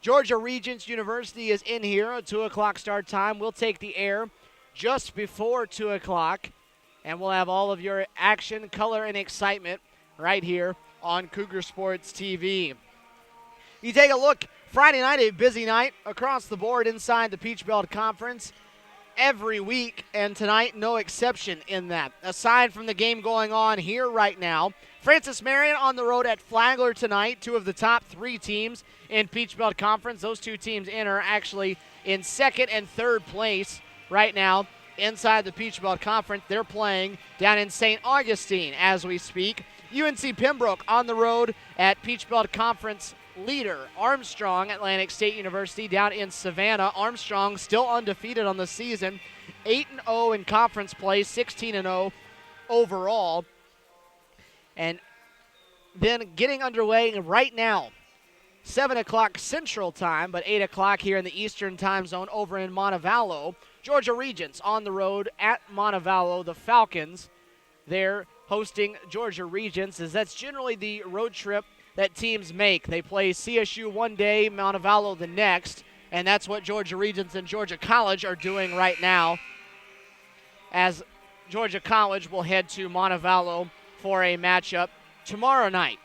Georgia Regents University is in here at 2 o'clock start time. We'll take the air just before 2 o'clock, and we'll have all of your action, color, and excitement right here on Cougar Sports TV. You take a look, Friday night, a busy night across the board inside the Peach Belt Conference every week, and tonight no exception in that. Aside from the game going on here right now, Francis Marion on the road at Flagler tonight, two of the top three teams in Peach Belt Conference. Those two teams are actually in second and third place right now inside the Peach Belt Conference. They're playing down in St. Augustine as we speak. UNC Pembroke on the road at Peach Belt Conference leader Armstrong Atlantic State University down in Savannah. Armstrong still undefeated on the season, 8-0 in conference play, 16-0 overall. And then getting underway right now, 7 o'clock Central Time, but 8 o'clock here in the Eastern Time Zone over in Montevallo. Georgia Regents on the road at Montevallo. The Falcons, they're hosting Georgia Regents, as that's generally the road trip that teams make. They play CSU one day, Montevallo the next, and that's what Georgia Regents and Georgia College are doing right now, as Georgia College will head to Montevallo for a matchup tomorrow night.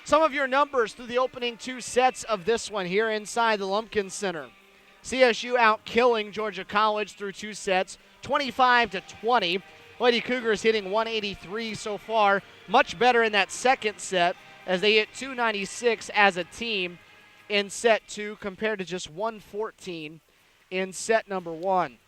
Some of your numbers through the opening two sets of this one here inside the Lumpkin Center. CSU out killing Georgia College through two sets, 25-20. Lady Cougars hitting 183 so far, much better in that second set as they hit 296 as a team in set two compared to just 114 in set number one.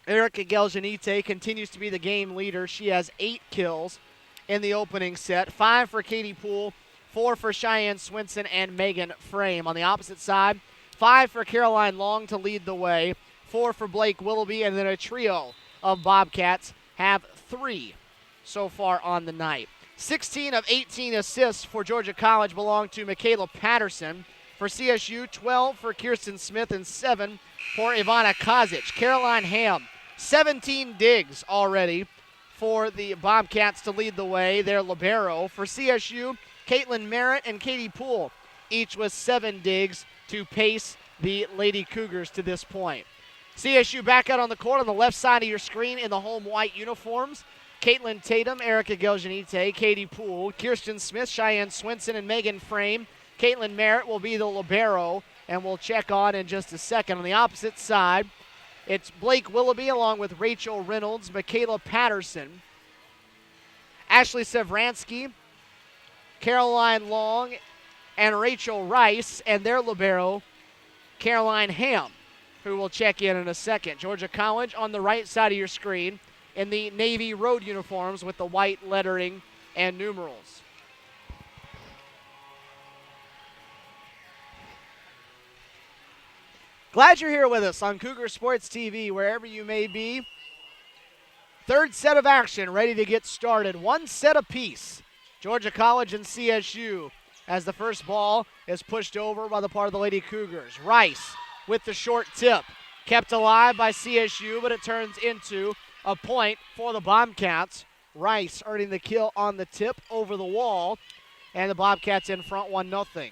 Erica Geljanite continues to be the game leader. She has 8 kills in the opening set, 5 for Katie Poole, 4 for Cheyenne Swinson and Megan Frame. On the opposite side, 5 for Caroline Long to lead the way, 4 for Blake Willoughby, and then a trio of Bobcats have 3 so far on the night. 16 of 18 assists for Georgia College belong to Michaela Patterson. For CSU, 12 for Kirsten Smith and 7 for Ivana Kazic. Caroline Ham, 17 digs already for the Bobcats to lead the way. Their libero. For CSU, Caitlin Merritt and Katie Poole, each with 7 digs to pace the Lady Cougars to this point. CSU back out on the court on the left side of your screen in the home white uniforms. Caitlin Tatum, Erica Geljanite, Katie Poole, Kirsten Smith, Cheyenne Swinson, and Megan Frame. Caitlin Merritt will be the libero, and we'll check on in just a second. On the opposite side, it's Blake Willoughby along with Rachel Reynolds, Michaela Patterson, Ashley Sevransky, Caroline Long, and Rachel Rice, and their libero, Caroline Ham, who will check in a second. Georgia College on the right side of your screen in the navy road uniforms with the white lettering and numerals. Glad you're here with us on Cougar Sports TV, wherever you may be. Third set of action ready to get started. One set apiece. Georgia College and CSU as the first ball is pushed over by the part of the Lady Cougars. Rice with the short tip. Kept alive by CSU, but it turns into a point for the Bobcats. Rice earning the kill on the tip over the wall, and the Bobcats in front 1-0.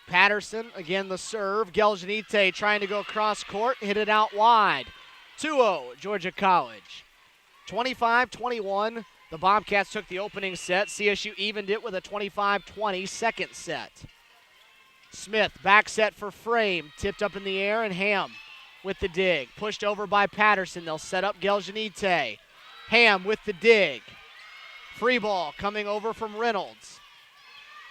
Patterson, again the serve. Geljanite trying to go cross court, hit it out wide. 2-0, Georgia College. 25-21, the Bobcats took the opening set. CSU evened it with a 25-20 second set. Smith, back set for Frame, tipped up in the air, and Ham with the dig. Pushed over by Patterson. They'll set up Geljanite. Ham with the dig. Free ball coming over from Reynolds.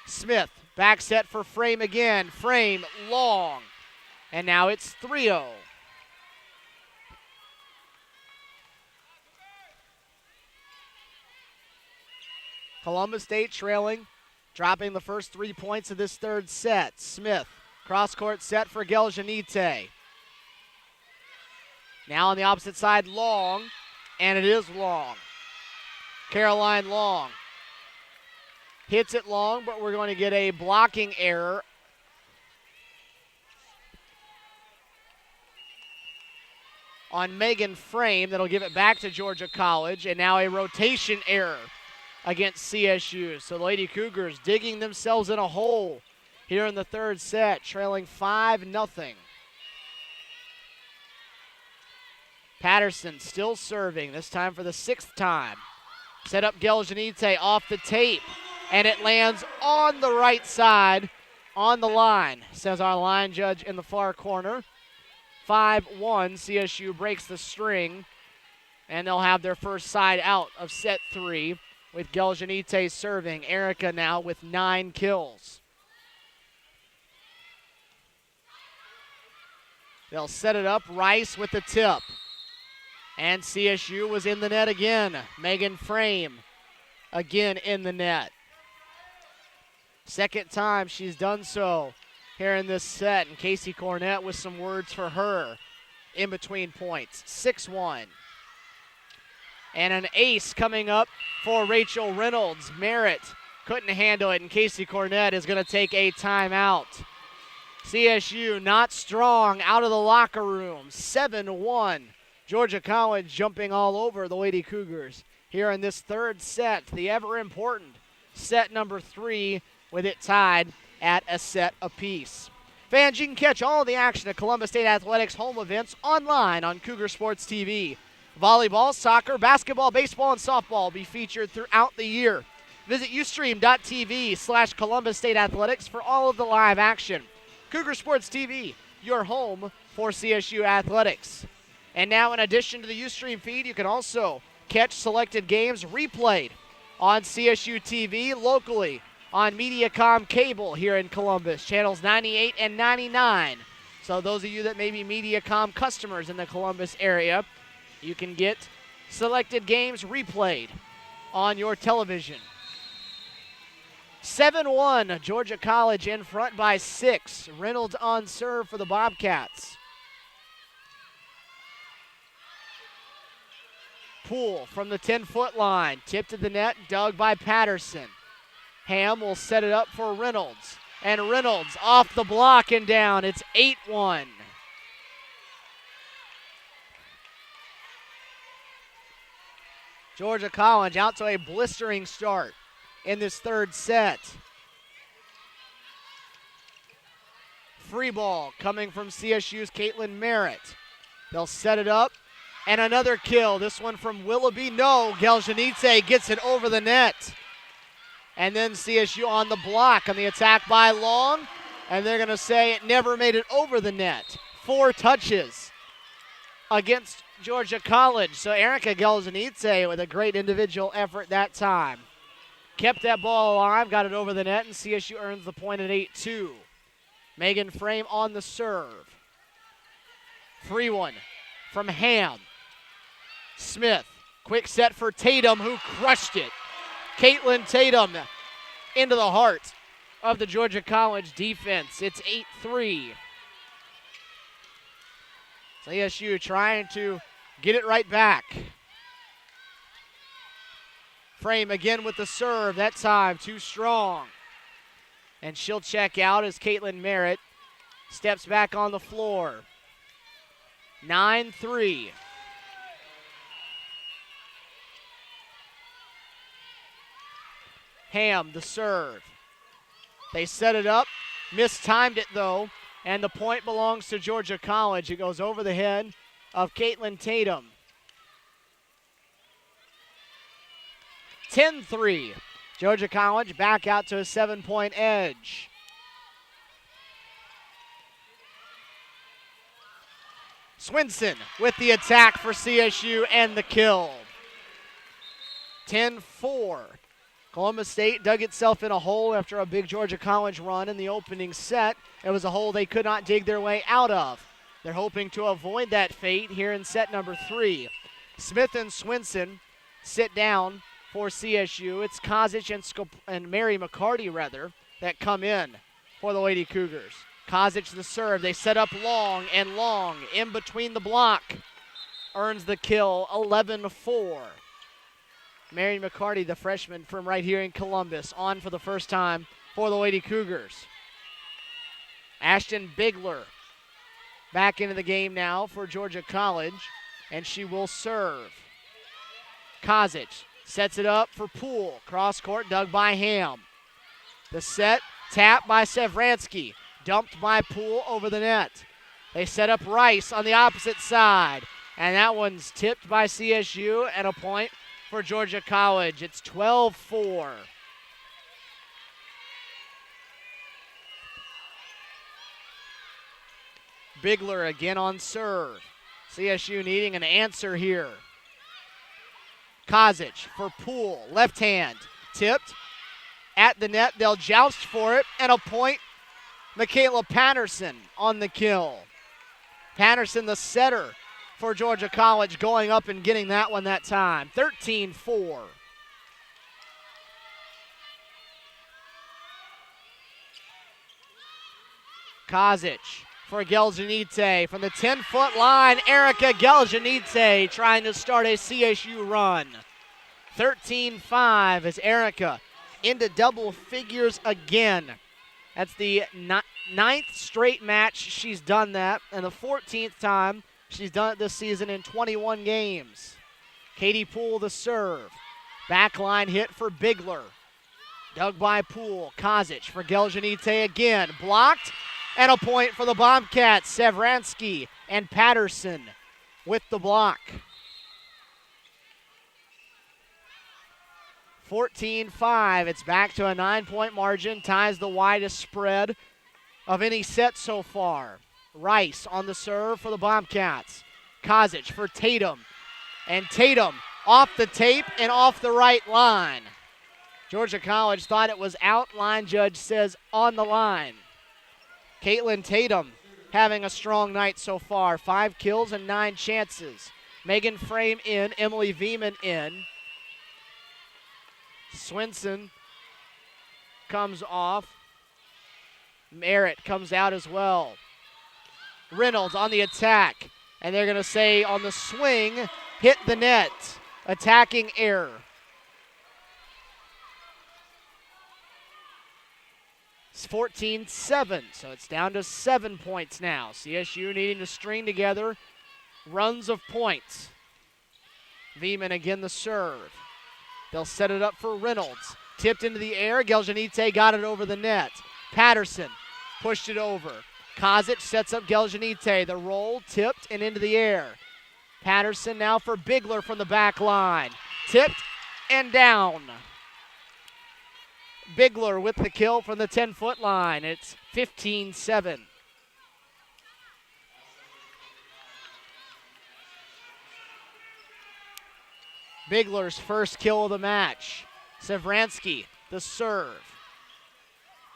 Smith, back set for Frame again. Frame, long. And now it's 3-0. Columbus State trailing, dropping the first 3 points of this third set. Smith, cross-court set for Geljanite. Now on the opposite side, Long, and it is Long. Caroline Long hits it long, but we're going to get a blocking error on Megan Frame that'll give it back to Georgia College, and now a rotation error against CSU. So the Lady Cougars digging themselves in a hole here in the third set, trailing 5-0. Patterson still serving, this time for the 6th time. Set up Geljanite off the tape, and it lands on the right side on the line, says our line judge in the far corner. 5-1, CSU breaks the string And they'll have their first side out of set 3 with Geljanite serving. Erica now with 9 kills. They'll set it up. Rice with the tip. And CSU was in the net again. Megan Frame again in the net. Second time she's done so here in this set. And Casey Cornett with some words for her in between points. 6-1. And an ace coming up for Rachel Reynolds. Merritt couldn't handle it, and Casey Cornett is going to take a timeout. CSU not strong out of the locker room. 7-1. Georgia College jumping all over the Lady Cougars here in this third set. The ever-important set number 3 with it tied at a set apiece. Fans, you can catch all of the action at Columbus State Athletics home events online on Cougar Sports TV. Volleyball, soccer, basketball, baseball, and softball will be featured throughout the year. Visit ustream.tv/Columbus State Athletics for all of the live action. Cougar Sports TV, your home for CSU athletics. And now, in addition to the Ustream feed, you can also catch selected games replayed on CSU TV locally on Mediacom Cable here in Columbus, channels 98 and 99. So those of you that may be Mediacom customers in the Columbus area, you can get selected games replayed on your television. 7-1, Georgia College in front by 6. Reynolds on serve for the Bobcats. Poole from the 10-foot line. Tipped to the net, dug by Patterson. Ham will set it up for Reynolds. And Reynolds off the block and down. It's 8-1. Georgia College out to a blistering start in this third set. Free ball coming from CSU's Caitlin Merritt. They'll set it up. And another kill. This one from Willoughby. No, Geljanite gets it over the net. And then CSU on the block on the attack by Long. And they're going to say it never made it over the net. 4 touches against Georgia College. So Erica Geljanite with a great individual effort that time. Kept that ball alive, got it over the net, and CSU earns the point at 8-2. Megan Frame on the serve. Free one from Ham. Smith, quick set for Tatum, who crushed it. Caitlin Tatum into the heart of the Georgia College defense. It's 8-3. CSU trying to get it right back. Frame again with the serve, that time too strong. And she'll check out as Caitlin Merritt steps back on the floor. 9-3. Ham, the serve. They set it up, mistimed it though, and the point belongs to Georgia College. It goes over the head of Caitlin Tatum. 10-3. Georgia College back out to a 7-point edge. Swinson with the attack for CSU and the kill. 10-4. Columbus State dug itself in a hole after a big Georgia College run in the opening set. It was a hole they could not dig their way out of. They're hoping to avoid that fate here in set number 3. Smith and Swinson sit down for CSU. It's Kozic and Mary McCarty, that come in for the Lady Cougars. Kozic the serve. They set up Long, and Long in between the block earns the kill. 11-4. Mary McCarty, the freshman from right here in Columbus, on for the first time for the Lady Cougars. Ashton Bigler back into the game now for Georgia College, and she will serve. Kozic sets it up for Poole. Cross court, dug by Ham. The set, tap by Sevransky. Dumped by Poole over the net. They set up Rice on the opposite side, and that one's tipped by CSU, and a point for Georgia College. It's 12-4. Bigler again on serve. CSU needing an answer here. Kozic for Poole, left hand, tipped at the net. They'll joust for it, and a point. Michaela Patterson on the kill. Patterson, the setter for Georgia College, going up and getting that one that time. 13-4. Kozic for Geljanite from the 10-foot line. Erica Geljanite trying to start a CSU run. 13-5 as Erica into double figures again. That's the ninth straight match she's done that, and the 14th time she's done it this season in 21 games. Katie Poole the serve. Backline hit for Bigler. Dug by Poole. Kozic for Geljanite again. Blocked, and a point for the Bobcats. Savransky and Patterson with the block. 14-5. It's back to a 9-point margin. Ties the widest spread of any set so far. Rice on the serve for the Bobcats. Kozic for Tatum. And Tatum off the tape and off the right line. Georgia College thought it was out. Line judge says on the line. Caitlin Tatum having a strong night so far. 5 kills and 9 chances. Megan Frame in. Emily Veman in. Swinson comes off. Merritt comes out as well. Reynolds on the attack. And they're going to say on the swing, hit the net. Attacking error. It's 14-7, so it's down to 7 points now. CSU needing to string together runs of points. Veman again the serve. They'll set it up for Reynolds. Tipped into the air. Geljanite got it over the net. Patterson pushed it over. Kozic sets up Geljanite. The roll tipped and into the air. Patterson now for Bigler from the back line. Tipped and down. Bigler with the kill from the 10-foot line. It's 15-7. Bigler's first kill of the match. Savransky, the serve.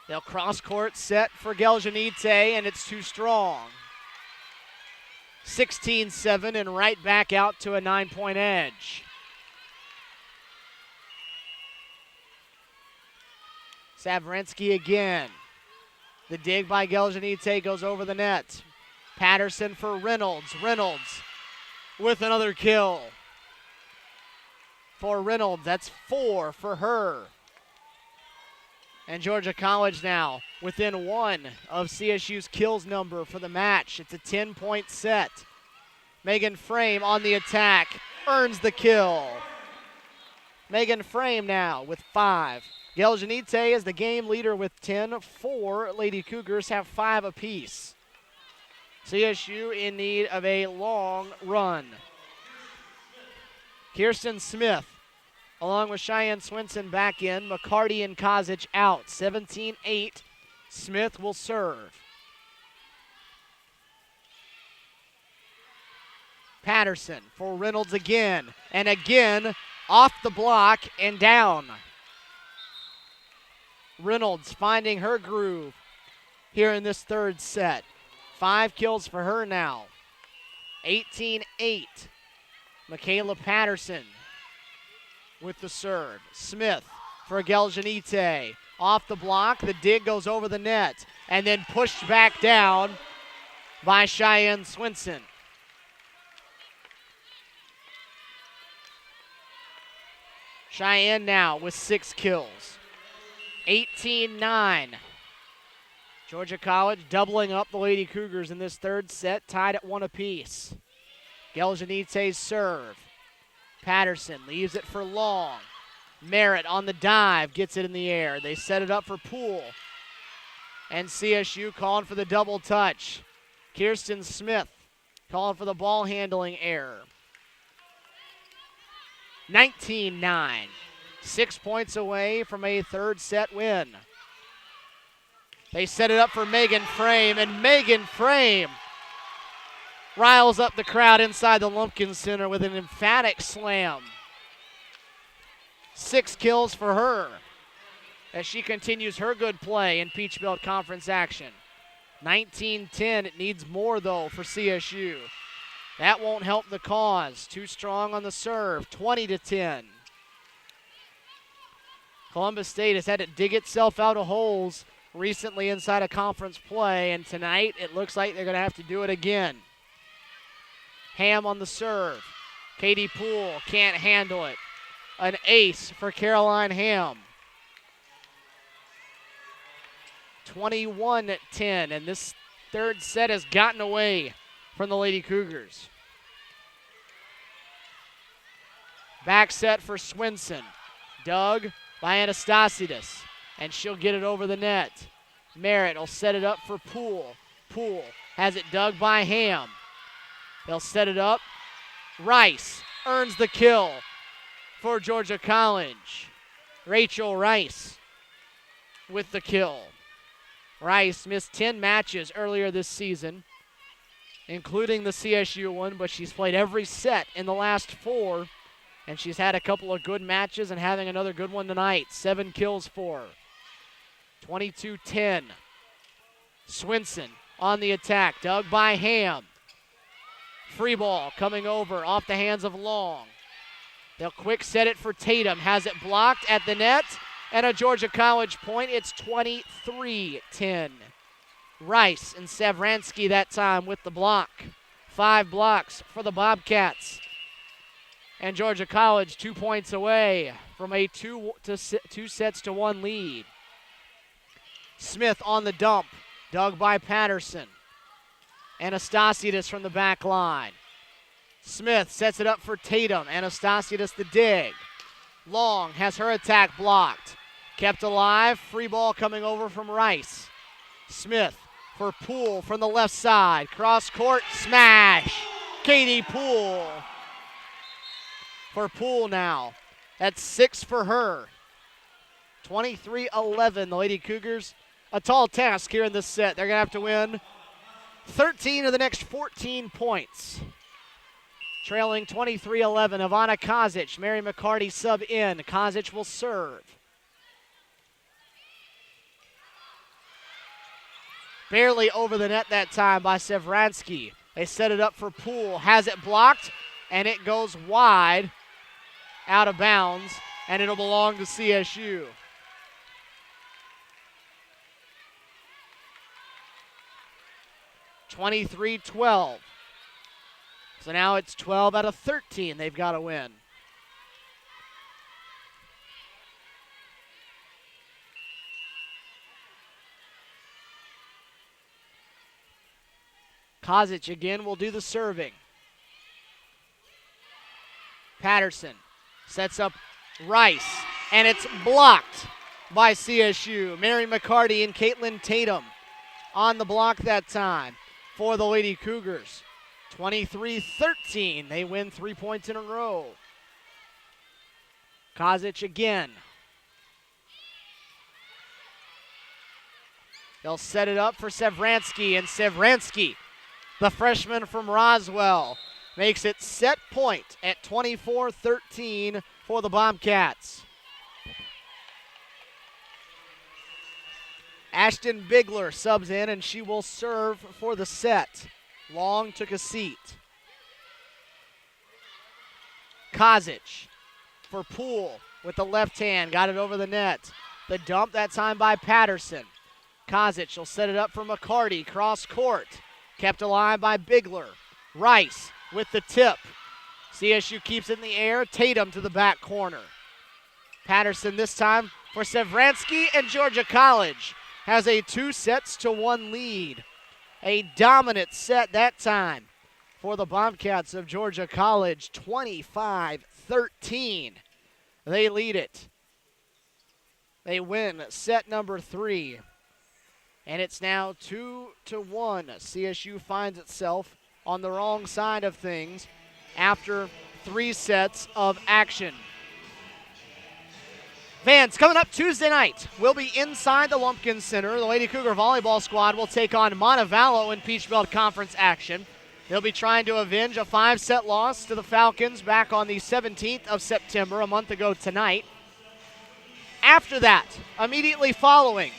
They'll cross court set for Geljanite, and it's too strong. 16-7 and right back out to a 9-point edge. Savransky again. The dig by Geljanite goes over the net. Patterson for Reynolds. Reynolds with another kill. For Reynolds, that's 4 for her. And Georgia College now within 1 of CSU's kills number for the match. It's a 10-point set. Megan Frame on the attack, earns the kill. Megan Frame now with 5. Geljanite is the game leader with 10. 4 Lady Cougars have 5 apiece. CSU in need of a long run. Kirsten Smith, along with Cheyenne Swinson back in. McCarty and Kozic out. 17-8. Smith will serve. Patterson for Reynolds again. And again, off the block and down. Reynolds finding her groove here in this third set. 5 kills for her now. 18-8. Michaela Patterson with the serve. Smith for Geljanite. Off the block, the dig goes over the net, and then pushed back down by Cheyenne Swinson. Cheyenne now with 6 kills. 18-9. Georgia College doubling up the Lady Cougars in this third set, tied at 1 apiece. Geljanite's serve. Patterson leaves it for Long. Merritt on the dive, gets it in the air. They set it up for Poole. And CSU calling for the double touch. Kirsten Smith calling for the ball handling error. 19-9. 6 points away from a third set win. They set it up for Megan Frame, and Megan Frame riles up the crowd inside the Lumpkin Center with an emphatic slam. 6 kills for her as she continues her good play in Peach Belt Conference action. 19-10. It needs more, though, for CSU. That won't help the cause. Too strong on the serve. 20-10. Columbus State has had to dig itself out of holes recently inside of conference play, and tonight it looks like they're going to have to do it again. Ham on the serve. Katie Poole can't handle it. An ace for Caroline Ham. 21-10, and this third set has gotten away from the Lady Cougars. Back set for Swinson. Dug by Anastasiadis, and she'll get it over the net. Merritt will set it up for Poole. Poole has it dug by Ham. They'll set it up. Rice earns the kill for Georgia College. Rachel Rice with the kill. Rice missed 10 matches earlier this season, including the CSU one, but she's played every set in the last 4, and she's had a couple of good matches and having another good one tonight. 7 kills for her. 22-10. Swinson on the attack, dug by Ham. Free ball coming over off the hands of Long. They'll quick set it for Tatum. Has it blocked at the net. And a Georgia College point. It's 23-10. Rice and Savransky that time with the block. 5 blocks for the Bobcats. And Georgia College 2 points away from a 2 sets to 1 lead. Smith on the dump. Dug by Patterson. Anastasiadis from the back line. Smith sets it up for Tatum. Anastasiadis the dig. Long has her attack blocked. Kept alive. Free ball coming over from Rice. Smith for Poole from the left side. Cross court. Smash. Katie Poole. For Poole now. That's 6 for her. 23-11. The Lady Cougars, a tall task here in this set. They're going to have to win 13 of the next 14 points. Trailing 23-11, Ivana Kozic. Mary McCarty sub in. Kozic will serve. Barely over the net that time by Savransky. They set it up for Poole. Has it blocked, and it goes wide, out of bounds, and it'll belong to CSU. (23-12). So now it's 12 out of 13 they've got to win. Kozic again will do the serving. Patterson sets up Rice, and it's blocked by CSU. Mary McCarty and Caitlin Tatum on the block that time for the Lady Cougars. 23-13. They win 3 points in a row. Kozic again. They'll set it up for Savransky, and Savransky, the freshman from Roswell, makes it set point at 24-13 for the Bobcats. Ashton Bigler subs in, and she will serve for the set. Long took a seat. Kozic for Poole with the left hand. Got it over the net. The dump that time by Patterson. Kozic will set it up for McCarty. Cross court. Kept alive by Bigler. Rice with the tip. CSU keeps it in the air. Tatum to the back corner. Patterson this time for Savransky, and Georgia College has a 2 sets to 1 lead. A dominant set that time for the Bobcats of Georgia College, 25-13. They lead it. They win set number 3. And it's now 2-1. CSU finds itself on the wrong side of things after 3 sets of action. Fans, coming up Tuesday night, we'll be inside the Lumpkin Center. The Lady Cougar volleyball squad will take on Montevallo in Peach Belt Conference action. They'll be trying to avenge a 5-set loss to the Falcons back on the 17th of September, a month ago tonight. after that, immediately following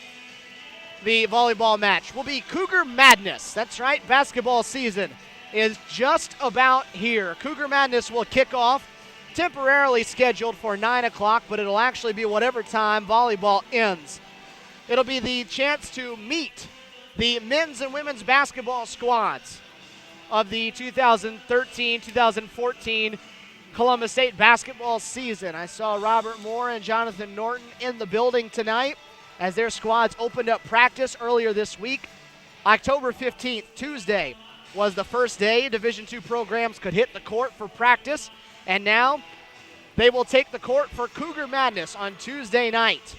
the volleyball match, will be Cougar Madness. That's right, basketball season is just about here. Cougar Madness will kick off, temporarily scheduled for 9 o'clock, but it'll actually be whatever time volleyball ends. It'll be the chance to meet the men's and women's basketball squads of the 2013-2014 Columbus State basketball season. I saw Robert Moore and Jonathan Norton in the building tonight as their squads opened up practice earlier this week. October 15th, Tuesday, was the first day Division II programs could hit the court for practice, and now they will take the court for Cougar Madness on Tuesday night.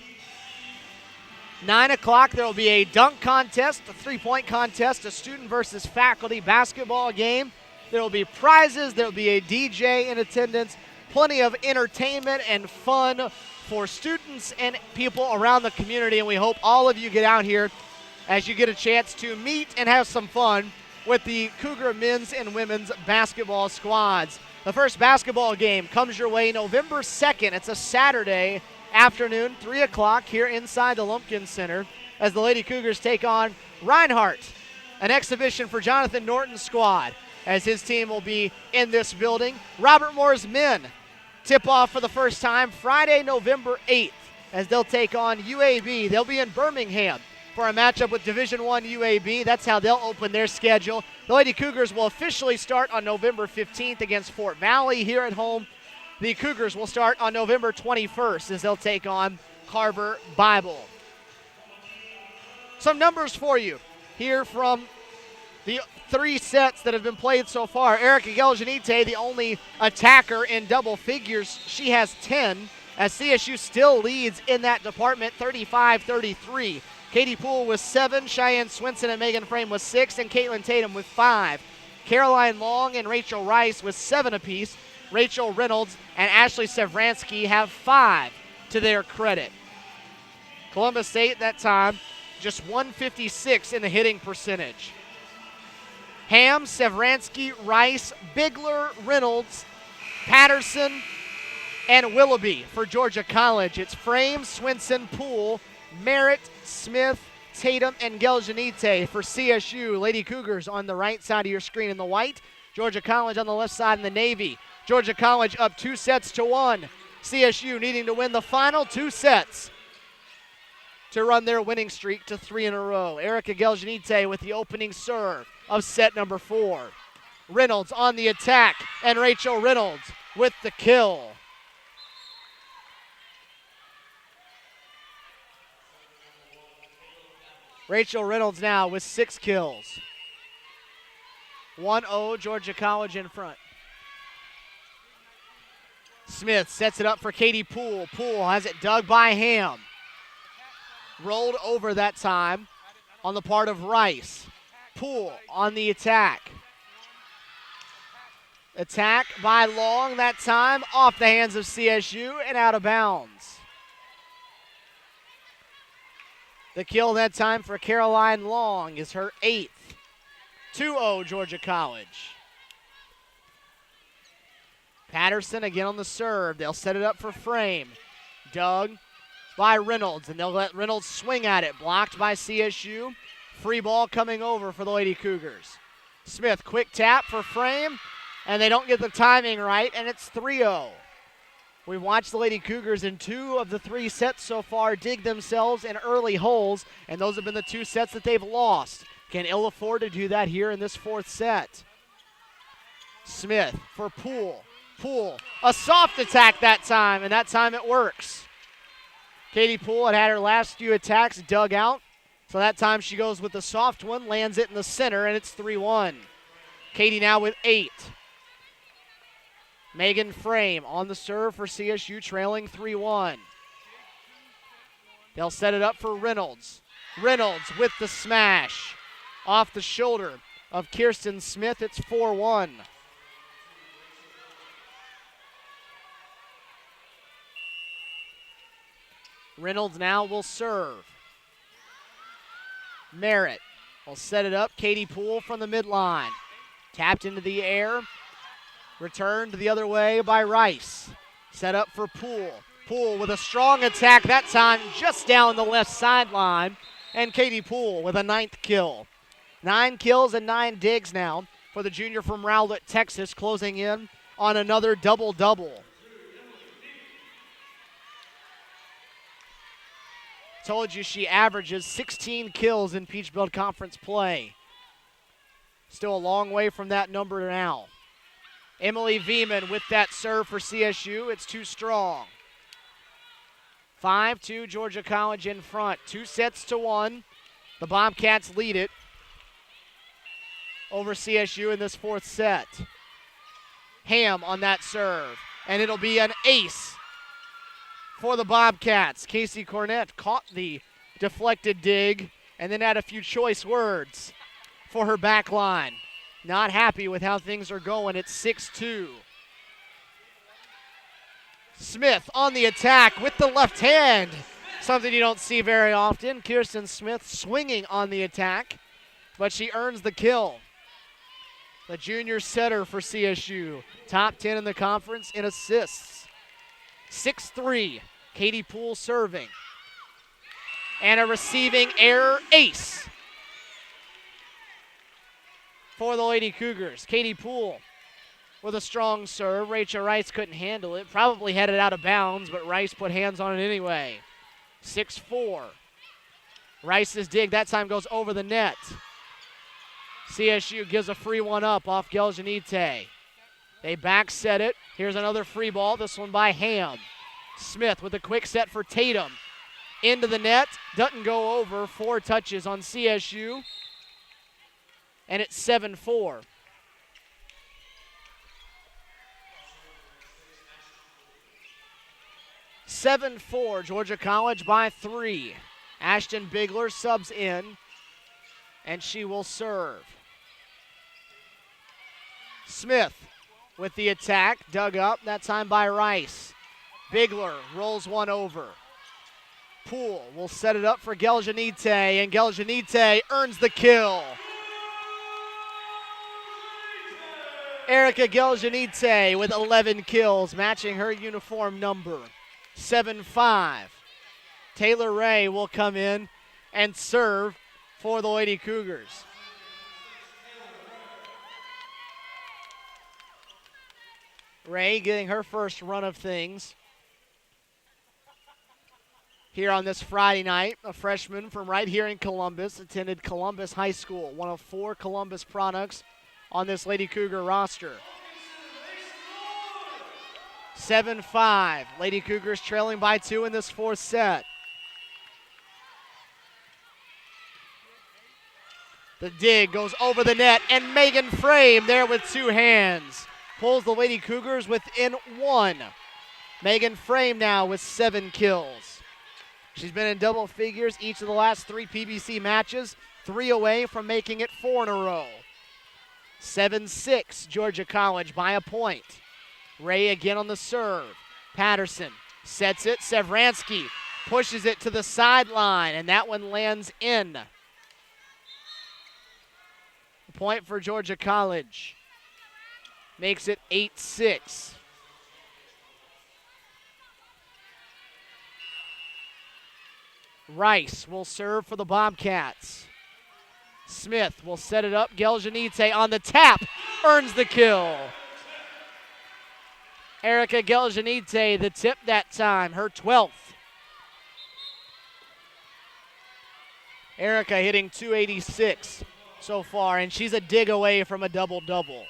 9 o'clock, there will be a dunk contest, a three-point contest, a student versus faculty basketball game. There will be prizes, there will be a DJ in attendance, plenty of entertainment and fun for students and people around the community, and we hope all of you get out here as you get a chance to meet and have some fun with the Cougar men's and women's basketball squads. The first basketball game comes your way November 2nd. It's a Saturday afternoon, 3 o'clock here inside the Lumpkin Center as the Lady Cougars take on Reinhardt, an exhibition for Jonathan Norton's squad as his team will be in this building. Robert Moore's men tip off for the first time Friday, November 8th as they'll take on UAB. They'll be in Birmingham for a matchup with Division I UAB. That's how they'll open their schedule. The Lady Cougars will officially start on November 15th against Fort Valley here at home. The Cougars will start on November 21st as they'll take on Carver Bible. Some numbers for you here from the 3 sets that have been played so far. Erica Geljanite, the only attacker in double figures. She has 10 as CSU still leads in that department, 35-33. Katie Poole with 7, Cheyenne Swinson and Megan Frame with 6, and Caitlin Tatum with 5. Caroline Long and Rachel Rice with 7 apiece. Rachel Reynolds and Ashley Sevransky have 5 to their credit. Columbus State that time just 156 in the hitting percentage. Ham, Sevransky, Rice, Bigler, Reynolds, Patterson, and Willoughby for Georgia College. It's Frame, Swinson, Poole, Merritt, Smith, Tatum, and Geljanite for CSU. Lady Cougars on the right side of your screen in the white. Georgia College on the left side in the navy. Georgia College up 2-1. CSU needing to win the final 2 sets to run their winning streak to 3 in a row. Erica Geljanite with the opening serve of set number 4. Reynolds on the attack, and Rachel Reynolds with the kill. Rachel Reynolds now with 6 kills. 1-0 Georgia College in front. Smith sets it up for Katie Poole. Poole has it dug by Ham. Rolled over that time on the part of Rice. Poole on the attack. Attack by Long that time, off the hands of CSU and out of bounds. The kill that time for Caroline Long is her 8th. 2-0 Georgia College. Patterson again on the serve. They'll set it up for Frame. Dug by Reynolds, and they'll let Reynolds swing at it. Blocked by CSU. Free ball coming over for the Lady Cougars. Smith, quick tap for Frame, and they don't get the timing right, and it's 3-0. We've watched the Lady Cougars in 2 of the 3 sets so far dig themselves in early holes, and those have been the 2 sets that they've lost. Can ill afford to do that here in this 4th set. Smith for Poole. Poole, a soft attack that time, and that time it works. Katie Poole had her last few attacks dug out, so that time she goes with the soft one, lands it in the center, and it's 3-1. Katie now with 8. Megan Frame on the serve for CSU, trailing 3-1. They'll set it up for Reynolds. Reynolds with the smash. Off the shoulder of Kirsten Smith, it's 4-1. Reynolds now will serve. Merritt will set it up. Katie Poole from the midline. Tapped into the air. Returned the other way by Rice. Set up for Poole. Poole with a strong attack that time just down the left sideline. And Katie Poole with a 9th kill. 9 kills and 9 digs now for the junior from Rowlett, Texas, closing in on another double-double. Told you she averages 16 kills in Peach Belt Conference play. Still a long way from that number now. Emily Veman with that serve for CSU. It's too strong. 5-2 Georgia College in front. 2 sets to 1. The Bobcats lead it over CSU in this 4th set. Ham on that serve. And it'll be an ace for the Bobcats. Casey Cornett caught the deflected dig and then had a few choice words for her back line. Not happy with how things are going. It's 6-2. Smith on the attack with the left hand. Something you don't see very often. Kirsten Smith swinging on the attack, but she earns the kill. The junior setter for CSU. Top 10 in the conference in assists. 6-3. Katie Poole serving. And a receiving error ace for the Lady Cougars. Katie Poole with a strong serve. Rachel Rice couldn't handle it. Probably headed out of bounds, but Rice put hands on it anyway. 6-4. Rice's dig that time goes over the net. CSU gives a free one up off Geljanite. They back set it. Here's another free ball. This one by Ham. Smith with a quick set for Tatum. Into the net. Doesn't go over. 4 touches on CSU. And it's 7-4. Georgia College by 3. Ashton Bigler subs in, and she will serve. Smith with the attack, dug up, that time by Rice. Bigler rolls one over. Poole will set it up for Geljanite, and Geljanite earns the kill. Erica Geljanite with 11 kills, matching her uniform number. 7-5. Taylor Ray will come in and serve for the Lady Cougars. Ray getting her first run of things here on this Friday night. A freshman from right here in Columbus, attended Columbus High School, one of 4 Columbus products on this Lady Cougar roster. 7-5. Lady Cougars trailing by 2 in this 4th set. The dig goes over the net, and Megan Frame there with 2 hands. Pulls the Lady Cougars within 1. Megan Frame now with 7 kills. She's been in double figures each of the last 3 PBC matches, 3 away from making it 4 in a row. 7-6, Georgia College by a point. Ray again on the serve. Patterson sets it. Sevransky pushes it to the sideline, and that one lands in. The point for Georgia College makes it 8-6. Rice will serve for the Bobcats. Smith will set it up. Geljanite on the tap, earns the kill. Erica Geljanite, the tip that time, her 12th. Erica hitting .286 so far, and she's a dig away from a double-double.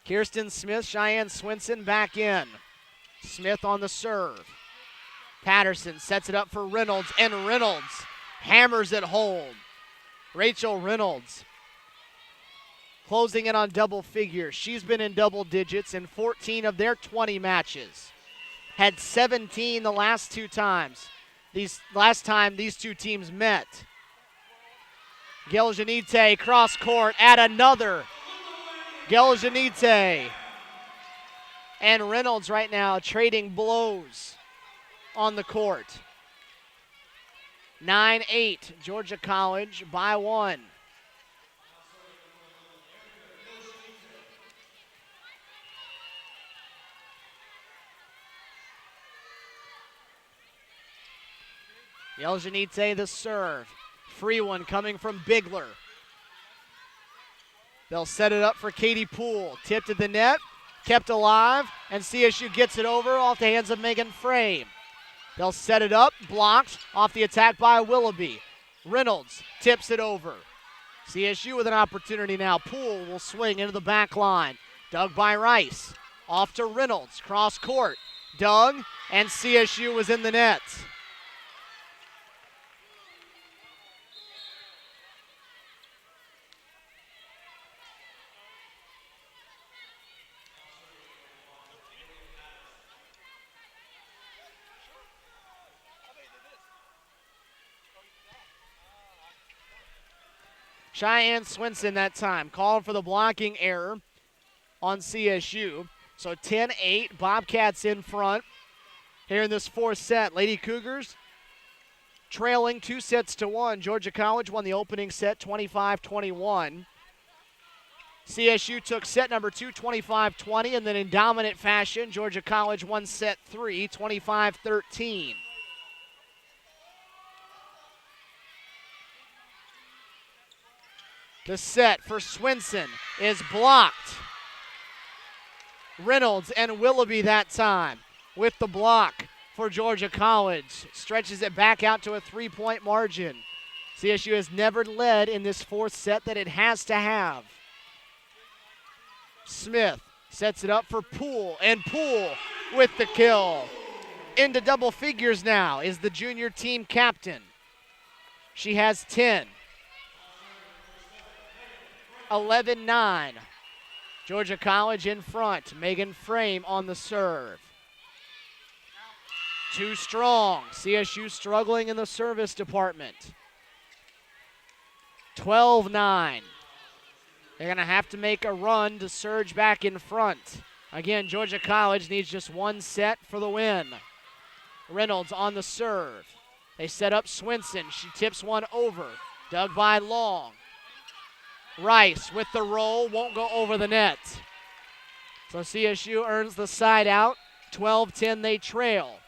Kirsten Smith, Cheyenne Swinson back in. Smith on the serve. Patterson sets it up for Reynolds, and Reynolds hammers it home. Rachel Reynolds closing in on double figures. She's been in double digits in 14 of their 20 matches. Had 17 the last 2 times. Last time these 2 teams met. Geljanite cross court at another. Geljanite and Reynolds right now trading blows on the court. 9-8, Georgia College by 1. Geljanite the serve. Free one coming from Bigler. They'll set it up for Katie Poole. Tipped at the net, kept alive, and CSU gets it over off the hands of Megan Frame. They'll set it up, blocked, off the attack by Willoughby. Reynolds tips it over. CSU with an opportunity now. Poole will swing into the back line. Dug by Rice. Off to Reynolds, cross court. Dug, and CSU was in the net. Cheyenne Swinson that time, calling for the blocking error on CSU. So 10-8, Bobcats in front here in this fourth set. Lady Cougars trailing 2-1. Georgia College won the opening set 25-21. CSU took set number 2, 25-20, and then in dominant fashion, Georgia College won set 3, 25-13. The set for Swinson is blocked. Reynolds and Willoughby that time with the block for Georgia College. Stretches it back out to a 3-point margin. CSU has never led in this fourth set that it has to have. Smith sets it up for Poole, and Poole with the kill. Into double figures now is the junior team captain. She has 10. 11-9. Georgia College in front. Megan Frame on the serve. Too strong. CSU struggling in the service department. 12-9. They're going to have to make a run to surge back in front. Again, Georgia College needs just one set for the win. Reynolds on the serve. They set up Swinson. She tips one over. Dug by Long. Rice with the roll, won't go over the net. So CSU earns the side out. 12-10 they trail.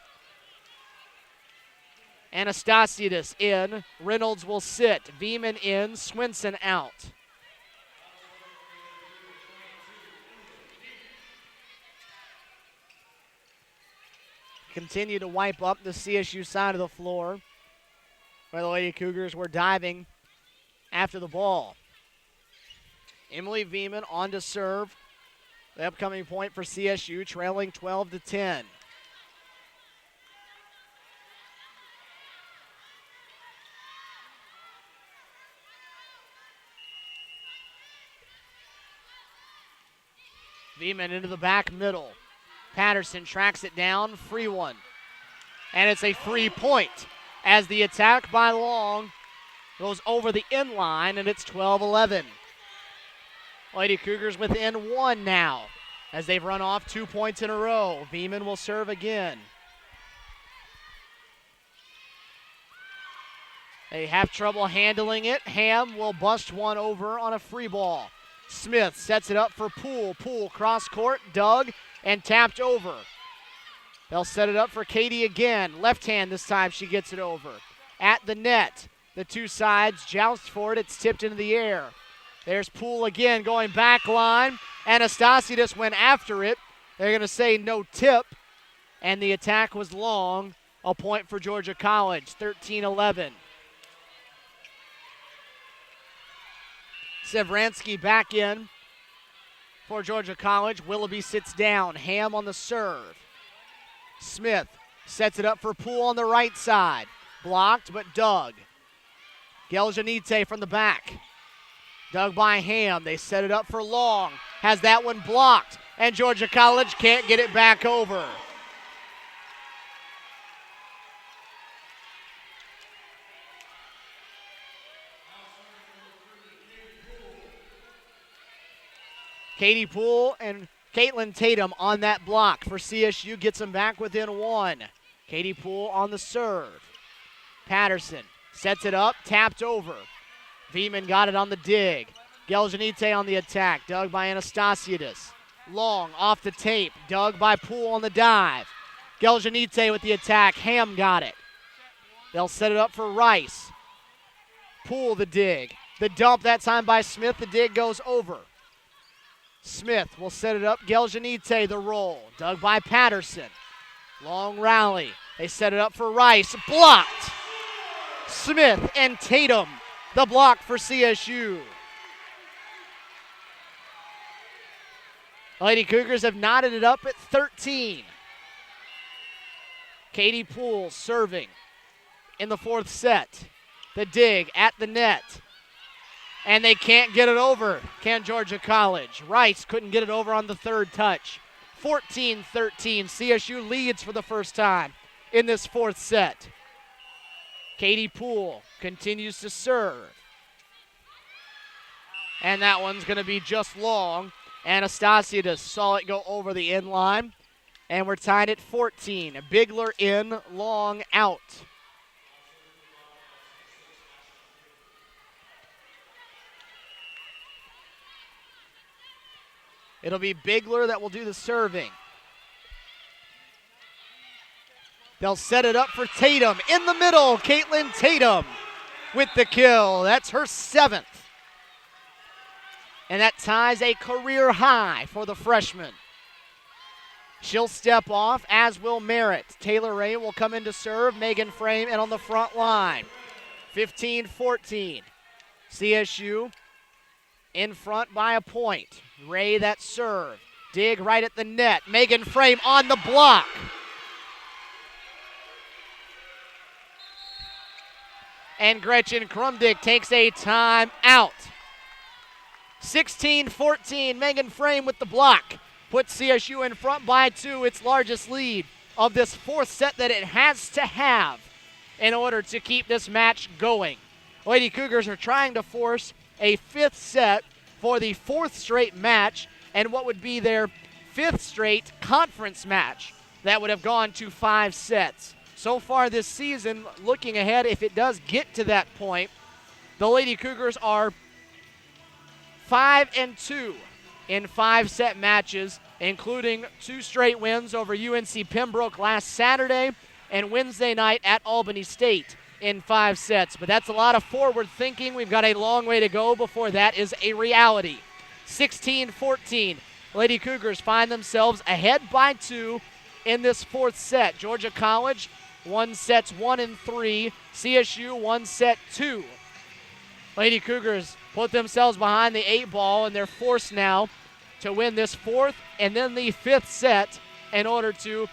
Anastasiadis in. Reynolds will sit. Veman in. Swinson out. Continue to wipe up the CSU side of the floor, where the Lady Cougars were diving after the ball. Emily Veman on to serve. The upcoming point for CSU, trailing 12-10. Veman into the back middle. Patterson tracks it down, free one. And it's a free point as the attack by Long goes over the end line, and it's 12-11. Lady Cougars within one now as they've run off 2 points in a row. Veman will serve again. They have trouble handling it. Ham will bust one over on a free ball. Smith sets it up for Poole. Poole cross court, dug, and tapped over. They'll set it up for Katie again. Left hand this time she gets it over. At the net, the two sides joust for it. It's tipped into the air. There's Poole again going back line. Anastasiadis went after it. They're going to say no tip. And the attack was long. A point for Georgia College, 13-11. Sevransky back in for Georgia College. Willoughby sits down. Ham on the serve. Smith sets it up for Poole on the right side. Blocked, but dug. Geljanite from the back. Dug by Ham. They set it up for Long. Has that one blocked. And Georgia College can't get it back over. Katie Poole and Caitlin Tatum on that block for CSU. Gets them back within one. Katie Poole on the serve. Patterson sets it up. Tapped over. Veman got it on the dig. Geljanite on the attack. Dug by Anastasiadis. Long off the tape. Dug by Poole on the dive. Geljanite with the attack. Ham got it. They'll set it up for Rice. Poole the dig. The dump that time by Smith. The dig goes over. Smith will set it up. Geljanite the roll. Dug by Patterson. Long rally. They set it up for Rice. Blocked. Smith and Tatum. The block for CSU. Lady Cougars have knotted it up at 13. Katie Poole serving in the fourth set. The dig at the net. And they can't get it over, can Georgia College. Rice couldn't get it over on the third touch. 14-13, CSU leads for the first time in this fourth set. Katie Poole continues to serve. And that one's going to be just long. Anastasia just saw it go over the end line. And we're tied at 14. Bigler in, long out. It'll be Bigler that will do the serving. They'll set it up for Tatum. In the middle, Caitlin Tatum with the kill. That's her 7th. And that ties a career high for the freshman. She'll step off, as will Merritt. Taylor Ray will come in to serve. Megan Frame and on the front line. 15-14. CSU in front by a point. Ray that serve. Dig right at the net. Megan Frame on the block. And Gretchen Krumdick takes a timeout. 16-14, Megan Frame with the block. Puts CSU in front by 2, its largest lead of this fourth set that it has to have in order to keep this match going. Lady Cougars are trying to force a 5th set for the 4th straight match and what would be their 5th straight conference match that would have gone to 5 sets. So far this season, looking ahead, if it does get to that point, the Lady Cougars are 5-2 in 5-set matches, including 2 straight wins over UNC Pembroke last Saturday and Wednesday night at Albany State in 5 sets. But that's a lot of forward thinking. We've got a long way to go before that is a reality. 16-14, Lady Cougars find themselves ahead by 2 in this 4th set. Georgia College won sets 1 and 3. CSU won set 2. Lady Cougars put themselves behind the 8 ball, and they're forced now to win this 4th and then the 5th set in order to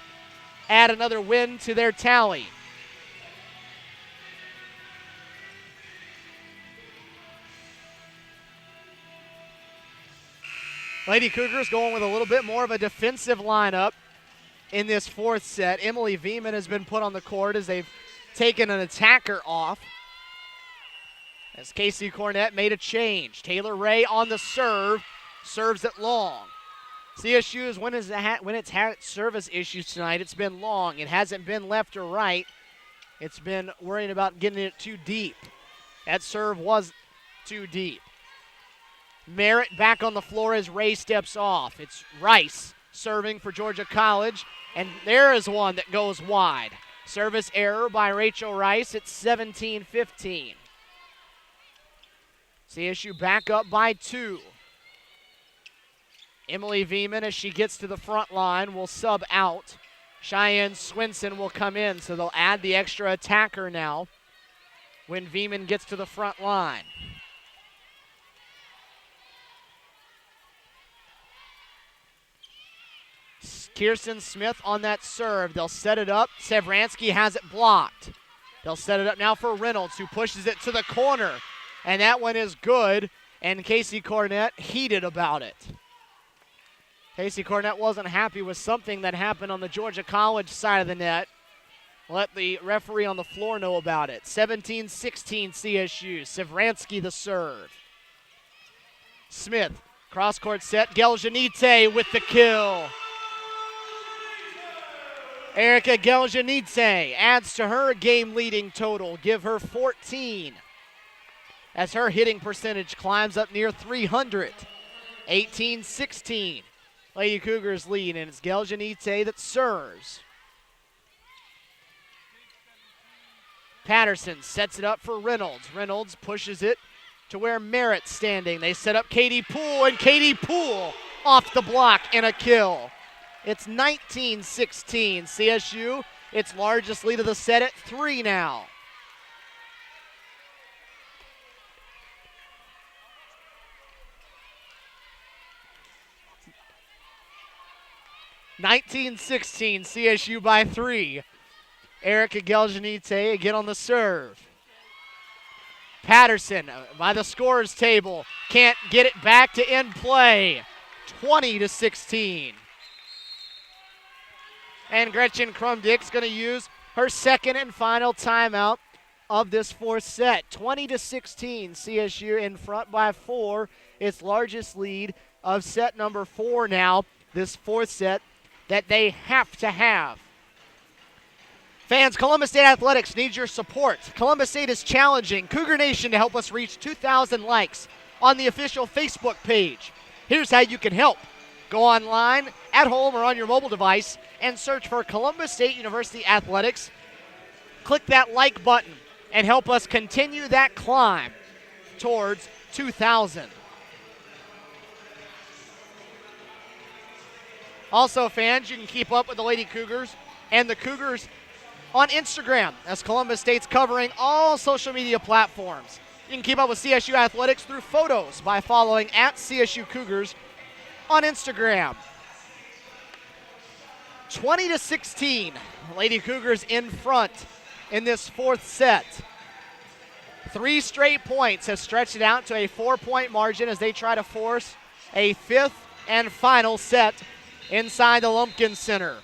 add another win to their tally. Lady Cougars going with a little bit more of a defensive lineup in this 4th set. Emily Veeman has been put on the court as they've taken an attacker off. As Casey Cornett made a change. Taylor Ray on the serve. Serves it long. CSU, when it's had service issues tonight, it's been long. It hasn't been left or right. It's been worrying about getting it too deep. That serve was too deep. Merritt back on the floor as Ray steps off. It's Rice serving for Georgia College, and there is one that goes wide. Service error by Rachel Rice. It's 17-15. CSU back up by 2. Emily Veeman, as she gets to the front line, will sub out. Cheyenne Swinson will come in, so they'll add the extra attacker now when Veeman gets to the front line. Kirsten Smith on that serve. They'll set it up. Sevransky has it blocked. They'll set it up now for Reynolds, who pushes it to the corner. And that one is good, and Casey Cornett heated about it. Casey Cornett wasn't happy with something that happened on the Georgia College side of the net. Let the referee on the floor know about it. 17-16 CSU. Sevransky the serve. Smith, cross-court set. Geljanite with the kill. Erica Geljanite adds to her game-leading total. Give her 14. As her hitting percentage climbs up near 300. 18-16. Lady Cougars lead, and it's Geljanite that serves. Patterson sets it up for Reynolds. Reynolds pushes it to where Merritt's standing. They set up Katie Poole, and Katie Poole off the block and a kill. It's 19-16. CSU, its largest lead of the set at 3 now. CSU by 3. Erica Geljanite again on the serve. Patterson by the scorer's table can't get it back to end play. 20-16. And Gretchen Krumdick's going to use her second and final timeout of this fourth set. 20-16. CSU in front by 4. Its largest lead of set number 4 now. This fourth set that they have to have. Fans, Columbus State Athletics needs your support. Columbus State is challenging Cougar Nation to help us reach 2,000 likes on the official Facebook page. Here's how you can help. Go online, at home, or on your mobile device and search for Columbus State University Athletics. Click that like button and help us continue that climb towards 2,000. Also, fans, you can keep up with the Lady Cougars and the Cougars on Instagram, as Columbus State's covering all social media platforms. You can keep up with CSU Athletics through photos by following at CSU Cougars on Instagram. 20-16, Lady Cougars in front in this fourth set. 3 straight points has stretched it out to a 4-point margin as they try to force a fifth and final set inside the Lumpkin Center.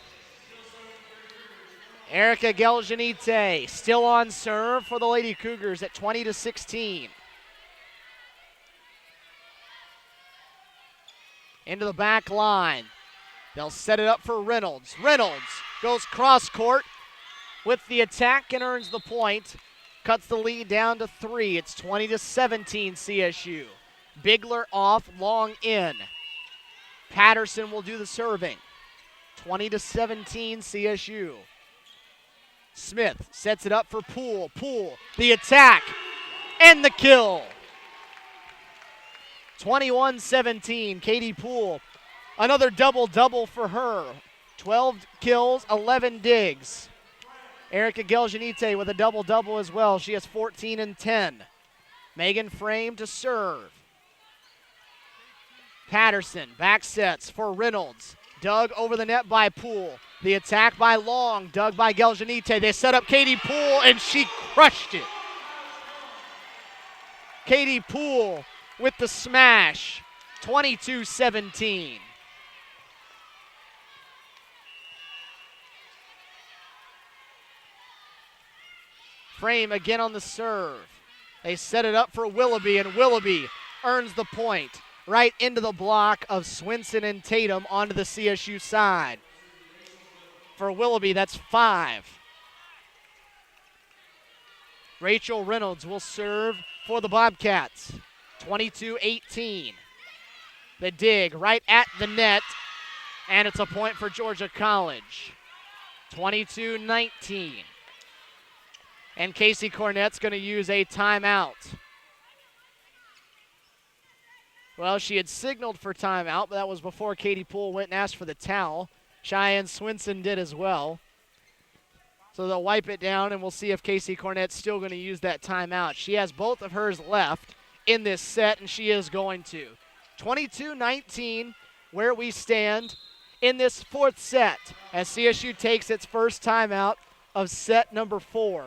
Erica Geljanite still on serve for the Lady Cougars at 20-16. Into the back line. They'll set it up for Reynolds. Reynolds goes cross court with the attack and earns the point. Cuts the lead down to 3. It's 20-17 CSU. Bigler off, long in. Patterson will do the serving. 20-17 CSU. Smith sets it up for Poole. Poole, the attack, and the kill. 21-17, Katie Poole. Another double-double for her. 12 kills, 11 digs. Erica Geljanite with a double-double as well. She has 14 and 10. Megan Frame to serve. Patterson back sets for Reynolds. Dug over the net by Poole. The attack by Long, dug by Geljanite. They set up Katie Poole, and she crushed it. Katie Poole with the smash. 22-17. Frame again on the serve. They set it up for Willoughby, and Willoughby earns the point right into the block of Swinson and Tatum onto the CSU side. For Willoughby, that's 5. Rachel Reynolds will serve for the Bobcats. 22-18. The dig right at the net, and it's a point for Georgia College. 22-19. And Casey Cornett's going to use a timeout. Well, she had signaled for timeout, but that was before Katie Poole went and asked for the towel. Cheyenne Swinson did as well. So they'll wipe it down, and we'll see if Casey Cornett's still going to use that timeout. She has both of hers left in this set, and she is going to. 22-19, where we stand in this fourth set as CSU takes its first timeout of set number 4.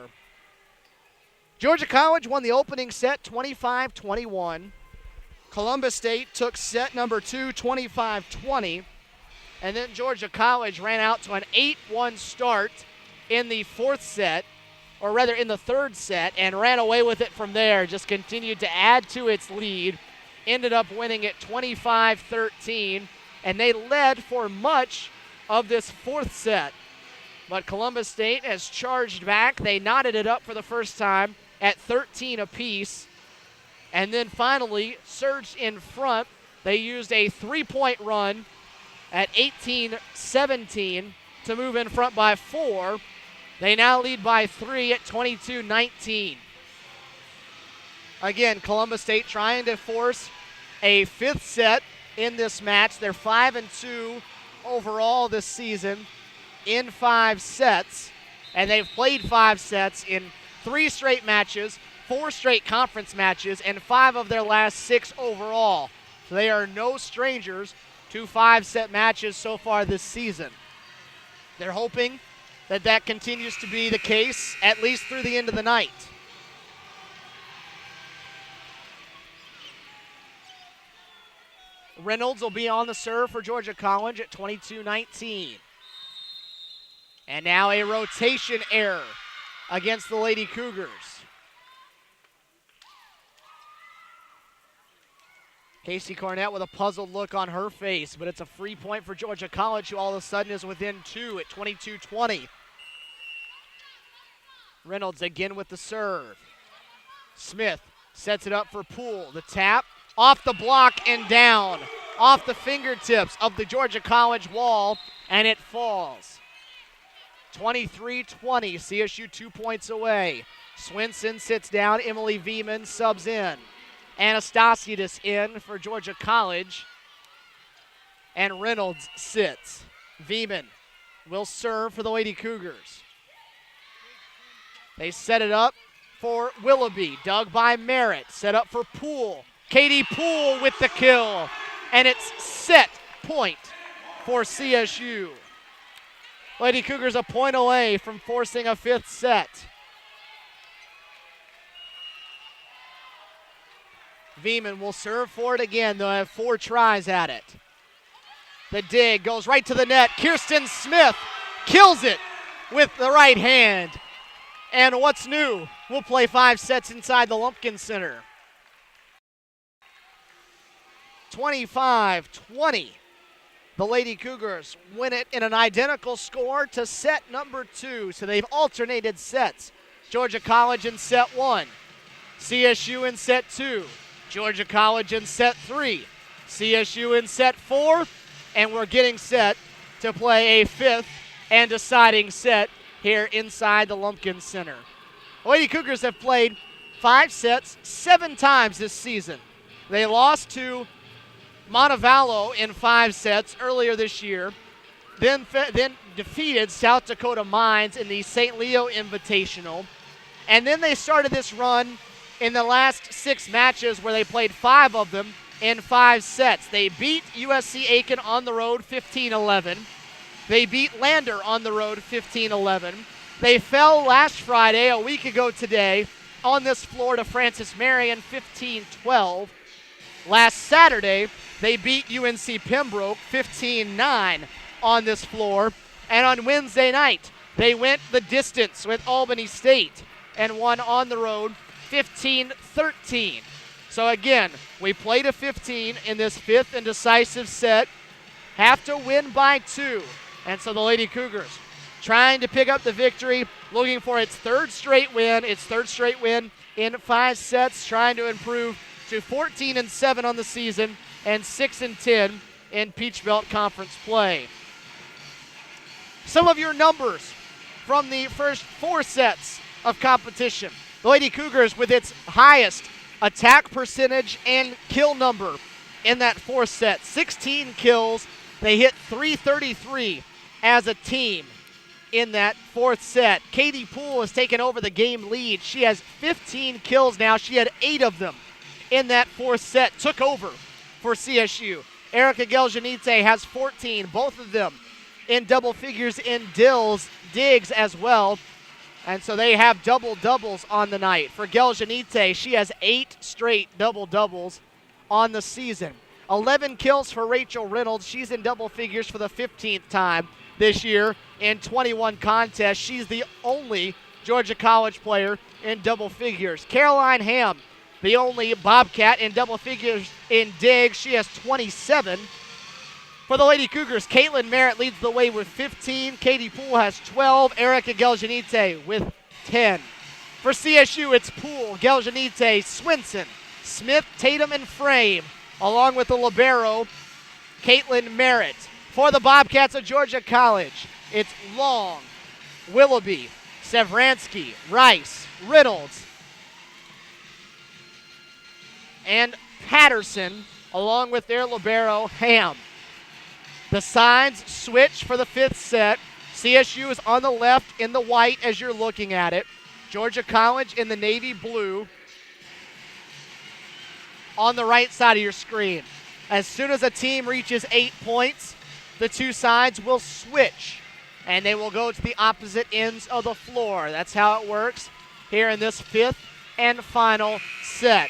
Georgia College won the opening set 25-21. Columbus State took set number 2, 25-20. And then Georgia College ran out to an 8-1 start in the fourth set, or rather in the third set, and ran away with it from there. Just continued to add to its lead. Ended up winning it 25-13, and they led for much of this fourth set. But Columbus State has charged back. They knotted it up for the first time at 13 apiece, and then finally surged in front. They used a 3-point run at 18-17 to move in front by 4, They now lead by 3 at 22-19. Again, Columbus State trying to force a fifth set in this match. They're 5-2 overall this season in 5 sets, and they've played 5 sets in 3 straight matches, 4 straight conference matches, and 5 of their last 6 overall. So they are no strangers to 5-set matches so far this season. They're hoping that that continues to be the case at least through the end of the night. Reynolds will be on the serve for Georgia College at 22-19. And now a rotation error against the Lady Cougars. Casey Cornett with a puzzled look on her face, but it's a free point for Georgia College, who all of a sudden is within 2 at 22-20. Reynolds again with the serve. Smith sets it up for Poole. The tap, off the block and down, off the fingertips of the Georgia College wall, and it falls. 23-20, CSU 2 points away. Swinson sits down, Emily Veman subs in. Anastasiadis in for Georgia College, and Reynolds sits. Veman will serve for the Lady Cougars. They set it up for Willoughby, dug by Merritt, set up for Poole. Katie Poole with the kill, and it's set point for CSU. Lady Cougars a point away from forcing a 5th set. Veman will serve for it again. They'll have 4 tries at it. The dig goes right to the net. Kirsten Smith kills it with the right hand. And what's new? We'll play 5 sets inside the Lumpkin Center. 25-20. The Lady Cougars win it in an identical score to set number 2. So they've alternated sets. Georgia College in set 1. CSU in set 2. Georgia College in set 3. CSU in set 4. And we're getting set to play a 5th and deciding set here inside the Lumpkin Center. The Lady Cougars have played 5 sets 7 times this season. They lost to Montevallo in 5 sets earlier this year, then defeated South Dakota Mines in the St. Leo Invitational, and then they started this run in the last 6 matches where they played 5 of them in 5 sets. They beat USC Aiken on the road 15-11. They beat Lander on the road 15-11. They fell last Friday, a week ago today, on this floor to Francis Marion 15-12. Last Saturday, they beat UNC Pembroke 15-9 on this floor. And on Wednesday night, they went the distance with Albany State and won on the road 15-13. So again, we played a 15 in this 5th and decisive set. Have to win by 2. And so the Lady Cougars trying to pick up the victory, looking for its 3rd straight win, in 5 sets, trying to improve to 14-7 on the season and 6-10 in Peach Belt Conference play. Some of your numbers from the first 4 sets of competition. The Lady Cougars with its highest attack percentage and kill number in that 4th set. 16 kills. They hit 333 as a team in that 4th set. Katie Poole has taken over the game lead. She has 15 kills now. She had 8 of them in that 4th set. Took over for CSU. Erica Geljanite has 14, both of them in double figures in digs as well. And so they have double-doubles on the night. For Geljanite, she has 8 straight double-doubles on the season. 11 kills for Rachel Reynolds. She's in double figures for the 15th time this year in 21 contests. She's the only Georgia College player in double figures. Caroline Ham, the only Bobcat in double figures in digs. She has 27. For the Lady Cougars, Caitlin Merritt leads the way with 15. Katie Poole has 12. Erica Geljanite with 10. For CSU, it's Poole, Geljanite, Swinson, Smith, Tatum, and Frame, along with the libero, Caitlin Merritt. For the Bobcats of Georgia College, it's Long, Willoughby, Sevransky, Rice, Reynolds, and Patterson, along with their libero, Ham. The sides switch for the fifth set. CSU is on the left in the white as you're looking at it. Georgia College in the navy blue on the right side of your screen. As soon as a team reaches 8 points, the two sides will switch, and they will go to the opposite ends of the floor. That's how it works here in this fifth and final set.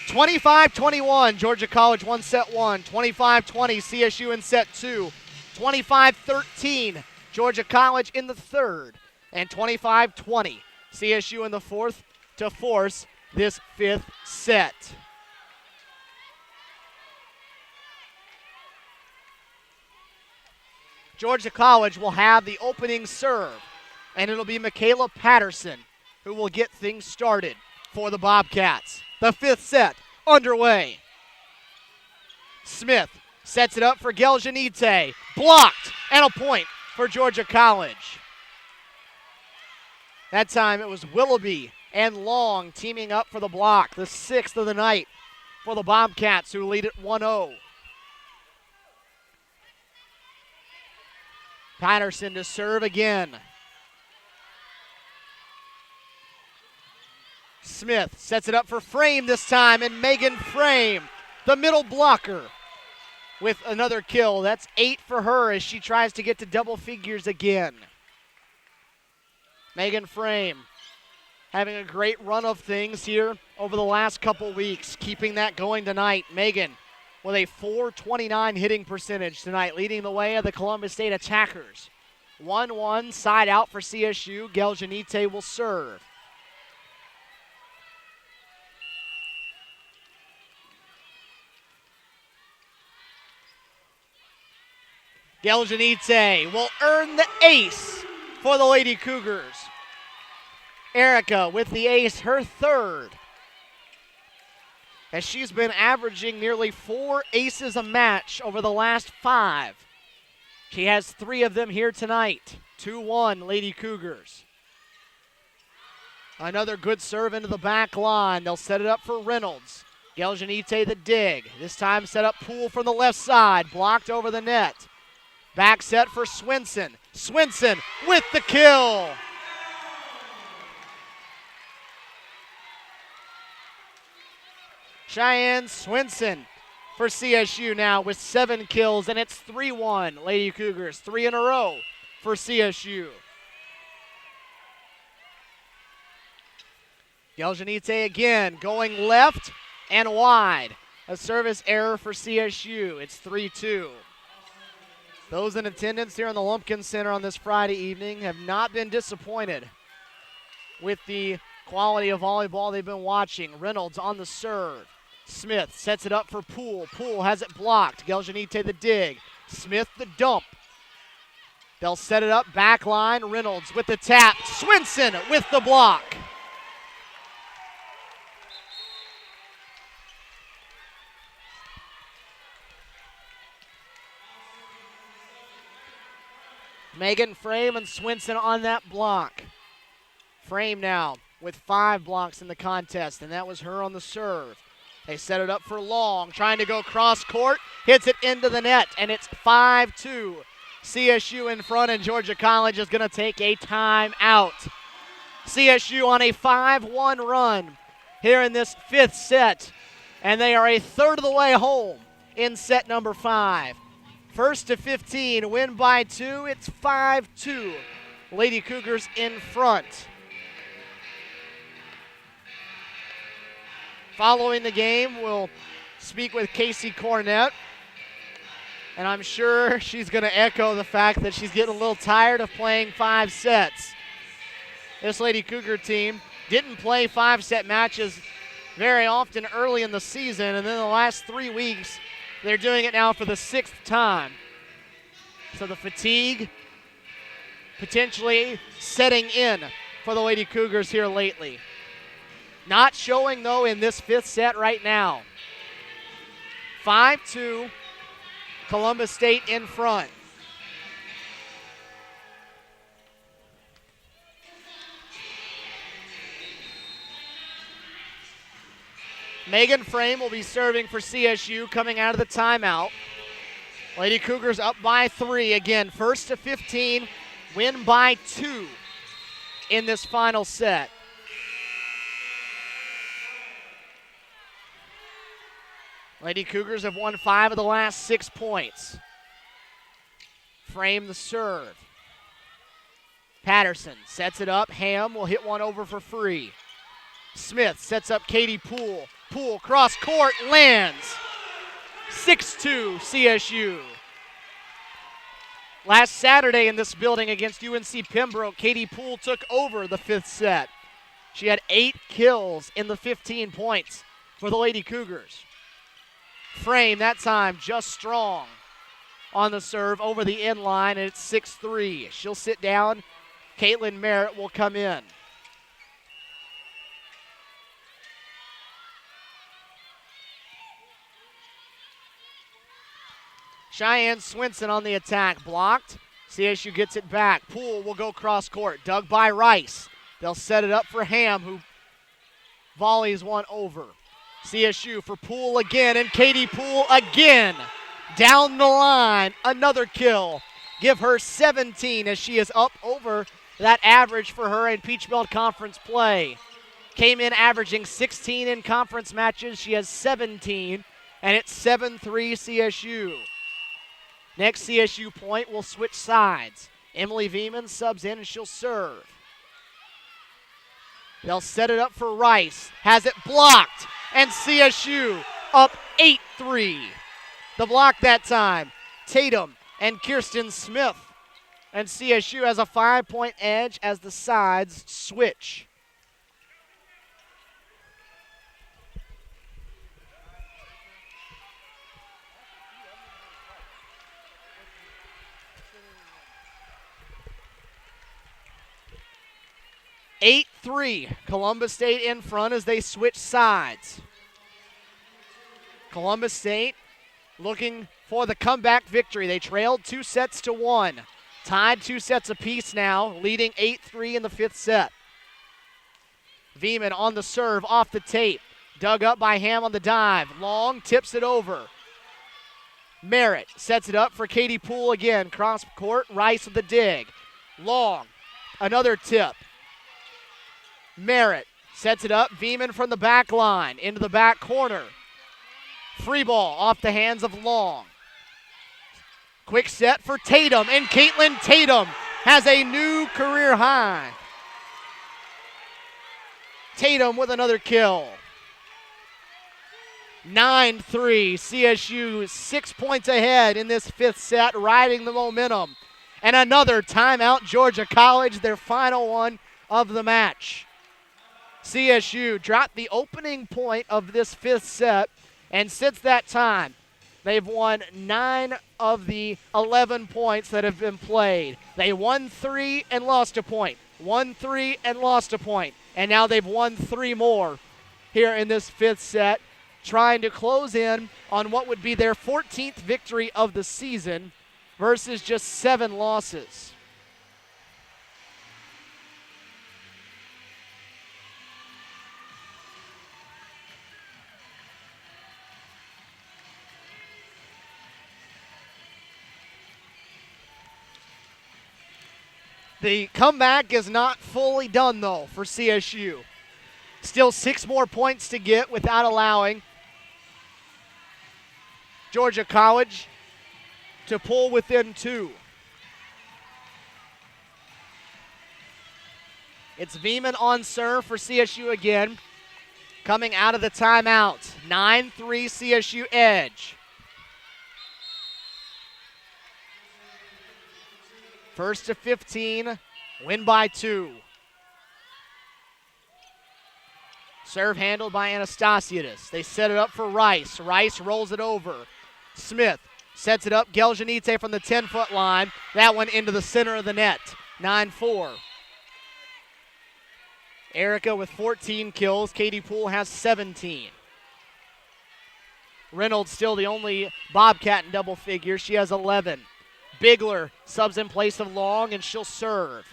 25-21, Georgia College won set one. 25-20, CSU in set two. 25-13, Georgia College in the third. And 25-20, CSU in the fourth to force this fifth set. Georgia College will have the opening serve, and it'll be Michaela Patterson who will get things started for the Bobcats. The fifth set underway. Smith sets it up for Geljanite. Blocked, and a point for Georgia College. That time it was Willoughby and Long teaming up for the block, the sixth of the night for the Bobcats, who lead at 1-0. Patterson to serve again. Smith sets it up for Frame this time, and Megan Frame, the middle blocker, with another kill. That's 8 for her as she tries to get to double figures again. Megan Frame having a great run of things here over the last couple weeks, keeping that going tonight. Megan with a .429 hitting percentage tonight, leading the way of the Columbus State attackers. 1-1, side out for CSU. Geljanite will serve. Geljanite will earn the ace for the Lady Cougars. Erica with the ace, her third, as she's been averaging nearly 4 aces a match over the last 5. She has 3 of them here tonight. 2-1 Lady Cougars. Another good serve into the back line. They'll set it up for Reynolds. Geljanite the dig. This time set up Poole from the left side. Blocked over the net. Back set for Swinson. Swinson with the kill. Cheyenne Swinson for CSU now with 7 kills, and it's 3-1 Lady Cougars, 3 in a row for CSU. Geljanite again going left and wide. A service error for CSU. It's 3-2. Those in attendance here in the Lumpkin Center on this Friday evening have not been disappointed with the quality of volleyball they've been watching. Reynolds on the serve. Smith sets it up for Poole. Poole has it blocked. Geljanite the dig. Smith the dump. They'll set it up, back line. Reynolds with the tap. Swinson with the block. Megan Frame and Swinson on that block. Frame now with 5 blocks in the contest, and that was her on the serve. They set it up for Long, trying to go cross court, hits it into the net, and it's 5-2. CSU in front, and Georgia College is going to take a timeout. CSU on a 5-1 run here in this 5th set, and they are a third of the way home in set number 5. First to 15, win by 2, it's 5-2. Lady Cougars in front. Following the game, we'll speak with Casey Cornett, and I'm sure she's going to echo the fact that she's getting a little tired of playing 5 sets. This Lady Cougar team didn't play 5-set matches very often early in the season, and then the last 3 weeks, they're doing it now for the 6th time. So the fatigue potentially setting in for the Lady Cougars here lately. Not showing, though, in this 5th set right now. 5-2, Columbus State in front. Megan Frame will be serving for CSU coming out of the timeout. Lady Cougars up by 3 again. First to 15, win by 2 in this final set. Lady Cougars have won 5 of the last 6 points. Frame the serve. Patterson sets it up. Ham will hit one over for free. Smith sets up Katie Poole. Poole cross court lands. 6-2 CSU. Last Saturday in this building against UNC Pembroke, Katie Poole took over the 5th set. She had 8 kills in the 15 points for the Lady Cougars. Frame that time just strong on the serve over the end line, and it's 6-3. She'll sit down. Caitlin Merritt will come in. Cheyenne Swinson on the attack, blocked. CSU gets it back. Poole will go cross court, dug by Rice. They'll set it up for Ham, who volleys one over. CSU for Poole again, and Katie Poole again. Down the line, another kill. Give her 17 as she is up over that average for her in Peach Belt Conference play. Came in averaging 16 in conference matches. She has 17, and it's 7-3 CSU. Next CSU point will switch sides. Emily Veman subs in and she'll serve. They'll set it up for Rice. Has it blocked, and CSU up 8-3. The block that time, Tatum and Kirsten Smith. And CSU has a 5-point edge as the sides switch. Columbus State in front as they switch sides. Columbus State looking for the comeback victory. They trailed 2-1. Tied 2 sets apiece now, leading 8-3 in the 5th set. Veman on the serve, off the tape. Dug up by Ham on the dive. Long tips it over. Merritt sets it up for Katie Poole again. Cross court, Rice with the dig. Long, another tip. Merritt sets it up. Veman from the back line into the back corner. Free ball off the hands of Long. Quick set for Tatum, and Caitlin Tatum has a new career high. Tatum with another kill. 9-3, CSU 6 points ahead in this 5th set, riding the momentum. And another timeout, Georgia College, their final one of the match. CSU dropped the opening point of this 5th set, and since that time, they've won 9 of the 11 points that have been played. They won 3 and lost a point, won 3 and lost a point, and now they've won 3 more here in this 5th set, trying to close in on what would be their 14th victory of the season versus just 7 losses. The comeback is not fully done, though, for CSU. Still 6 more points to get without allowing Georgia College to pull within 2. It's Veman on serve for CSU again. Coming out of the timeout. 9-3 CSU edge. First to 15, win by 2. Serve handled by Anastasiadis. They set it up for Rice. Rice rolls it over. Smith sets it up. Geljanite from the 10-foot line. That one into the center of the net. 9-4. Erica with 14 kills. Katie Poole has 17. Reynolds still the only Bobcat in double figures. She has 11. Bigler subs in place of Long, and she'll serve.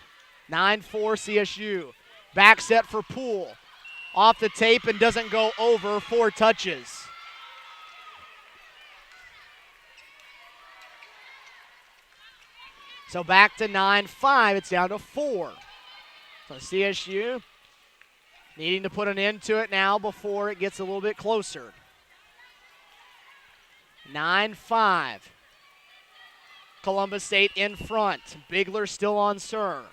9-4 CSU. Back set for Poole. off the tape and doesn't go over 4 touches. So back to 9-5. It's down to 4. So CSU needing to put an end to it now before it gets a little bit closer. 9-5. Columbus State in front. Bigler still on serve.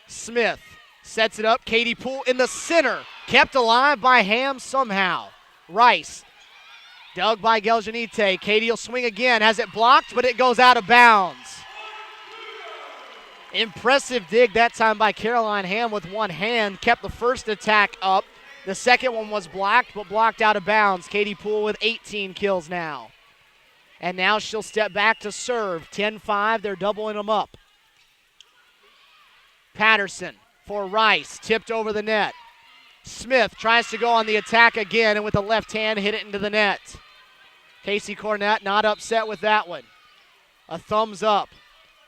Smith sets it up. Katie Poole in the center. Kept alive by Ham somehow. Rice dug by Geljanite. Katie will swing again. Has it blocked, but it goes out of bounds. Impressive dig that time by Caroline Ham with one hand. Kept the first attack up. The second one was blocked, but blocked out of bounds. Katie Poole with 18 kills now. And now she'll step back to serve. 10-5, they're doubling them up. Patterson for Rice, tipped over the net. Smith tries to go on the attack again, and with the left hand hit it into the net. Casey Cornett not upset with that one. A thumbs up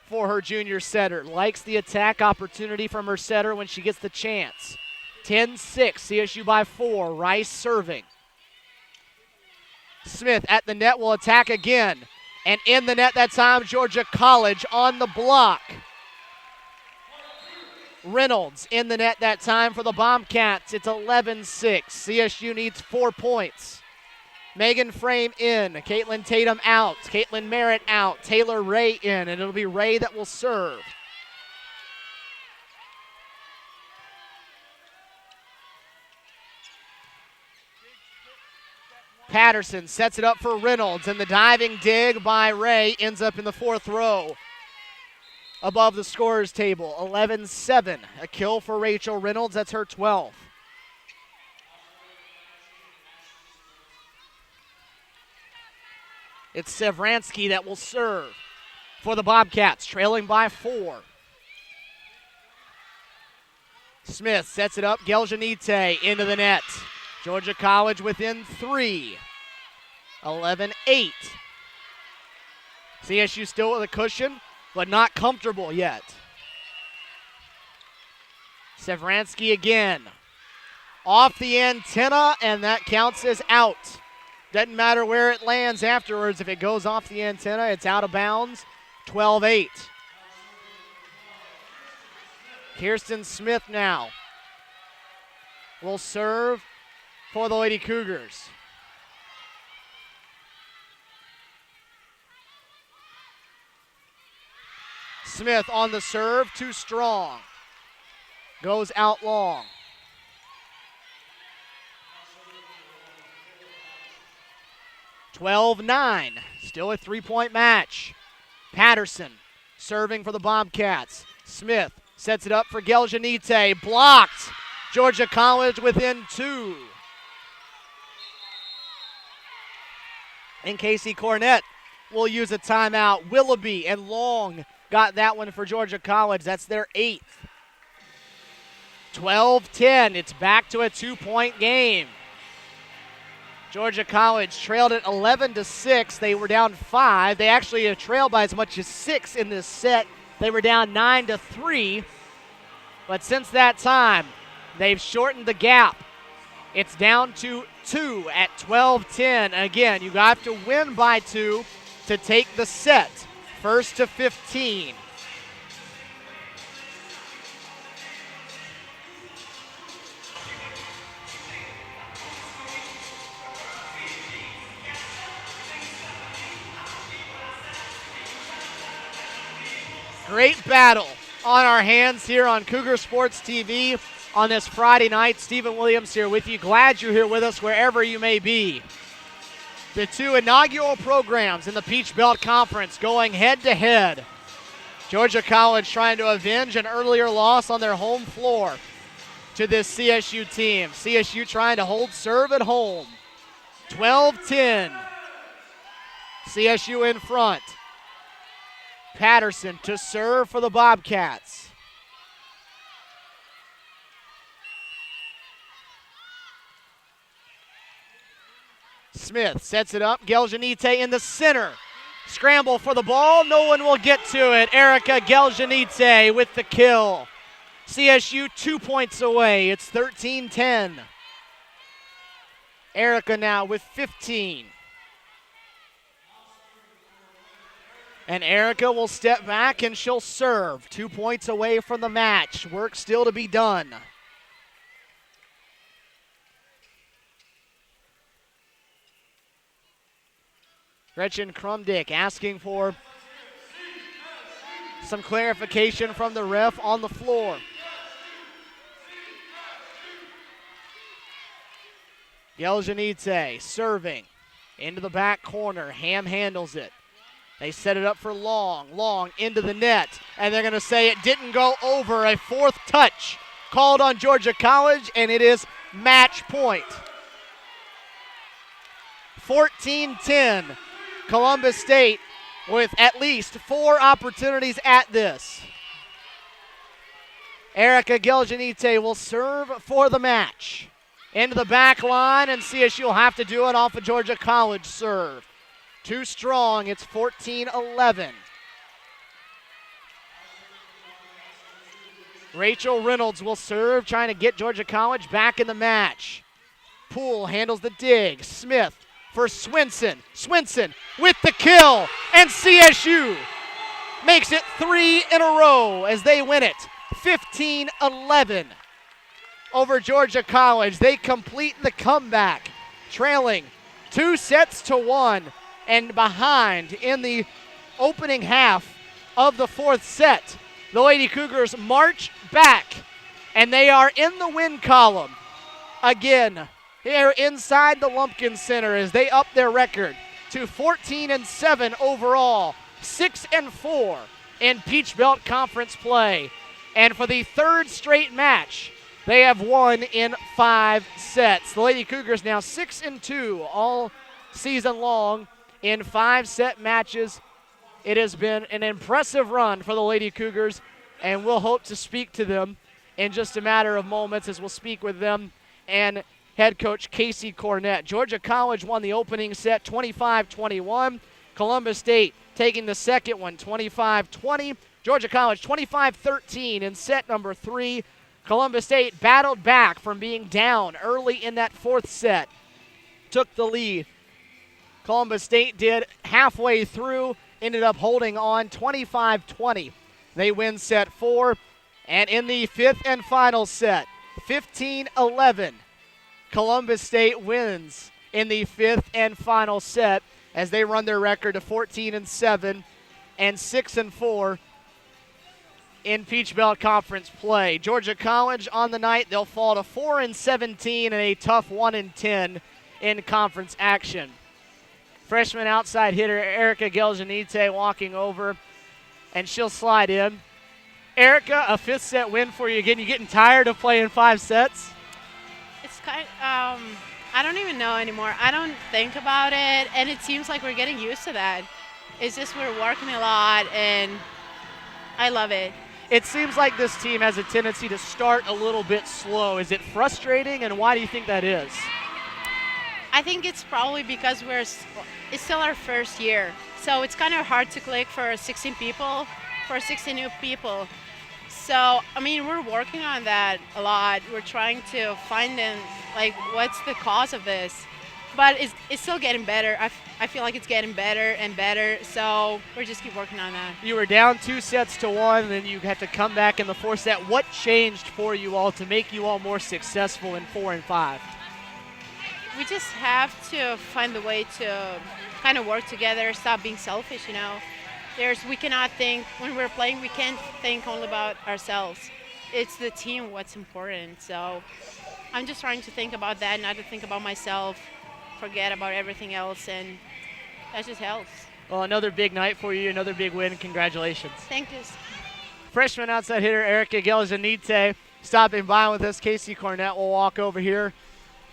for her junior setter. Likes the attack opportunity from her setter when she gets the chance. 10-6, CSU by 4. Rice serving. Smith at the net will attack again. And in the net that time, Georgia College on the block. Reynolds in the net that time for the Bombcats. It's 11-6. CSU needs 4 points. Megan Frame in. Caitlin Tatum out. Caitlin Merritt out. Taylor Ray in. And it'll be Ray that will serve. Patterson sets it up for Reynolds, and the diving dig by Ray ends up in the 4th row above the scorer's table. 11-7, a kill for Rachel Reynolds. That's her 12th. It's Sevransky that will serve for the Bobcats, trailing by 4. Smith sets it up. Geljanite into the net. Georgia College within 3. 11-8. CSU still with a cushion, but not comfortable yet. Sevransky again. Off the antenna, and that counts as out. Doesn't matter where it lands afterwards. If it goes off the antenna, it's out of bounds. 12-8. Kirsten Smith now will serve for the Lady Cougars. Smith on the serve, too strong. Goes out long. (12-9). Still a 3-point match. Patterson serving for the Bobcats. Smith sets it up for Geljanite. Blocked. Georgia College within 2. And Casey Cornett will use a timeout. Willoughby and Long got that one for Georgia College. That's their 8th. 12-10. It's back to a 2-point game. Georgia College trailed it 11-6. They were down 5. They actually trailed by as much as 6 in this set. They were down 9-3. But since that time, they've shortened the gap. It's down to 2 at 12-10. Again, you have to win by 2 to take the set. 1st to 15. Great battle on our hands here on Cougar Sports TV on this Friday night. Stephen Williams here with you. Glad you're here with us wherever you may be. The 2 inaugural programs in the Peach Belt Conference going head-to-head. Georgia College trying to avenge an earlier loss on their home floor to this CSU team. CSU trying to hold serve at home. 12-10. CSU in front. Patterson to serve for the Bobcats. Smith sets it up. Geljanite in the center. Scramble for the ball. No one will get to it. Erica Geljanite with the kill. CSU 2 points away. It's 13-10. Erica now with 15. And Erica will step back and she'll serve. 2 points away from the match. Work still to be done. Gretchen Krumdick asking for some clarification from the ref on the floor. Geljanite serving into the back corner. Ham handles it. They set it up for Long into the net, and they're going to say it didn't go over. A fourth touch called on Georgia College, and it is match point. 14-10. Columbus State with at least 4 opportunities at this. Erica Geljanite will serve for the match. Into the back line, and CSU will have to do it off a Georgia College serve. Too strong, it's 14-11. Rachel Reynolds will serve, trying to get Georgia College back in the match. Poole handles the dig. Smith for Swinson. Swinson with the kill, and CSU makes it 3 in a row as they win it. 15-11 over Georgia College. They complete the comeback, trailing 2-1 and behind in the opening half of the 4th set. The Lady Cougars march back, and they are in the win column again. They are inside the Lumpkin Center as they up their record to 14-7 overall, 6-4 in Peach Belt Conference play. And for the 3rd straight match, they have won in 5 sets. The Lady Cougars now 6-2 all season long in 5-set matches. It has been an impressive run for the Lady Cougars, and we'll hope to speak to them in just a matter of moments as we'll speak with them and head coach Casey Cornett. Georgia College won the opening set 25-21. Columbus State taking the second one 25-20. Georgia College 25-13 in set number 3. Columbus State battled back from being down early in that 4th set. Took the lead. Columbus State did halfway through, ended up holding on 25-20. They win set 4. And in the 5th and final set, 15-11. Columbus State wins in the 5th and final set as they run their record to 14-7 and 6-4 in Peach Belt Conference play. Georgia College on the night, they'll fall to 4-17 and a tough 1-10 in conference action. Freshman outside hitter Erica Geljanite walking over, and she'll slide in. Erica, a 5th set win for you again. You getting tired of playing 5 sets? It's kind I don't even know anymore. I don't think about it, and it seems like we're getting used to that. It's just we're working a lot, and I love it. It seems like this team has a tendency to start a little bit slow. Is it frustrating, and why do you think that is? I think it's probably because it's still our first year, so it's kind of hard to click for 16 people, for 16 new people. So, I mean, we're working on that a lot. We're trying to find what's the cause of this. But it's still getting better. I feel like it's getting better and better, so we're just keep working on that. You were down 2-1, and then you had to come back in the 4th set. What changed for you all to make you all more successful in 4 and 5? We just have to find a way to kind of work together, stop being selfish, you know. We cannot think, when we're playing, we can't think only about ourselves. It's the team what's important. So I'm just trying to think about that, not to think about myself, forget about everything else, and that just helps. Well, another big night for you, another big win. Congratulations. Thank you. Freshman outside hitter Erica Geljanite stopping by with us. Casey Cornett will walk over here,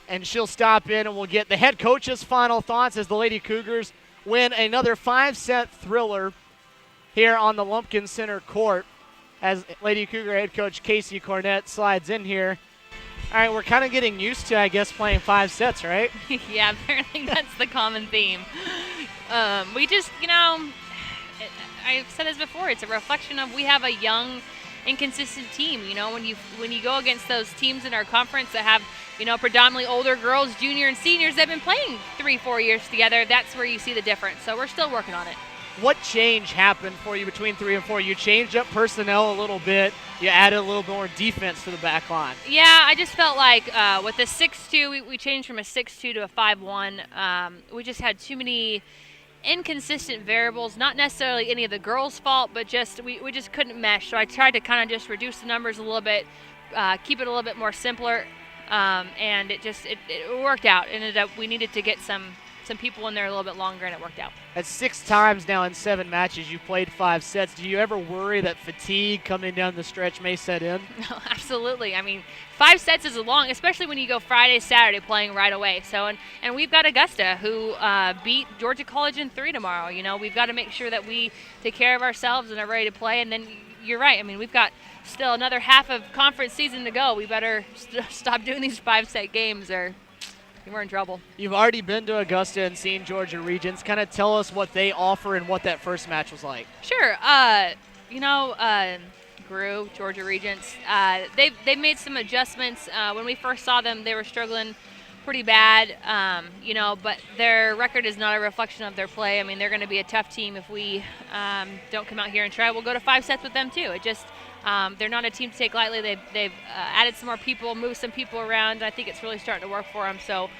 and she'll stop in, and we'll get the head coach's final thoughts as the Lady Cougars win another 5-set thriller here on the Lumpkin Center court as Lady Cougar head coach Casey Cornett slides in here. All right, we're kind of getting used to, I guess, playing 5 sets, right? Yeah, apparently that's the common theme. We just, I've said this before, it's a reflection of we have a young inconsistent team. You know, when you go against those teams in our conference that have, you know, predominantly older girls, junior and seniors that have been playing 3-4 years together, that's where you see the difference. So we're still working on it. What change happened for you between 3 and 4? You changed up personnel a little bit. You added a little more defense to the back line. Yeah, I just felt like with the 6-2, we changed from a 6-2 to a 5-1. We just had too many inconsistent variables, not necessarily any of the girls' fault, but just we just couldn't mesh. So I tried to kind of just reduce the numbers a little bit, keep it a little bit more simpler, and it worked out. It ended up we needed to get some people in there a little bit longer, and it worked out. That's 6 times now in 7 matches. You played 5 sets. Do you ever worry that fatigue coming down the stretch may set in? No, absolutely. I mean, 5 sets is long, especially when you go Friday, Saturday playing right away. So, and we've got Augusta who beat Georgia College in 3 tomorrow. You know, we've got to make sure that we take care of ourselves and are ready to play. And then you're right. I mean, we've got still another half of conference season to go. We better stop doing these 5-set games or we're in trouble. You've already been to Augusta and seen Georgia Regents. Kind of tell us what they offer and what that first match was like. Sure. GRU, Georgia Regents, they've made some adjustments. When we first saw them, they were struggling pretty bad, but their record is not a reflection of their play. I mean, they're going to be a tough team if we don't come out here and try. We'll go to 5 sets with them, too. It just they're not a team to take lightly. They've added some more people, moved some people around. I think it's really starting to work for them. So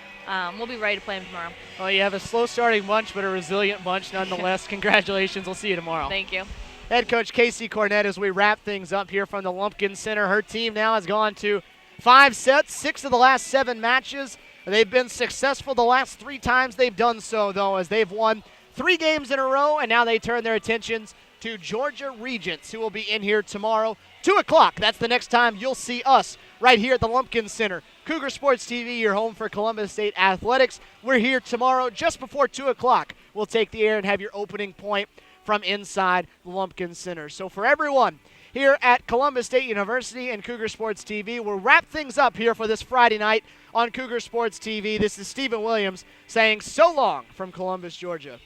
we'll be ready to play them tomorrow. Well, you have a slow-starting bunch, but a resilient bunch nonetheless. Congratulations. We'll see you tomorrow. Thank you. Head coach Casey Cornett, as we wrap things up here from the Lumpkin Center. Her team now has gone to 5 sets, 6 of the last 7 matches. They've been successful the last 3 times they've done so, though, as they've won 3 games in a row, and now they turn their attentions to Georgia Regents, who will be in here tomorrow, 2 o'clock. That's the next time you'll see us right here at the Lumpkin Center. Cougar Sports TV, your home for Columbus State Athletics. We're here tomorrow just before 2 o'clock. We'll take the air and have your opening point from inside the Lumpkin Center. So for everyone here at Columbus State University and Cougar Sports TV, we'll wrap things up here for this Friday night on Cougar Sports TV. This is Stephen Williams saying so long from Columbus, Georgia.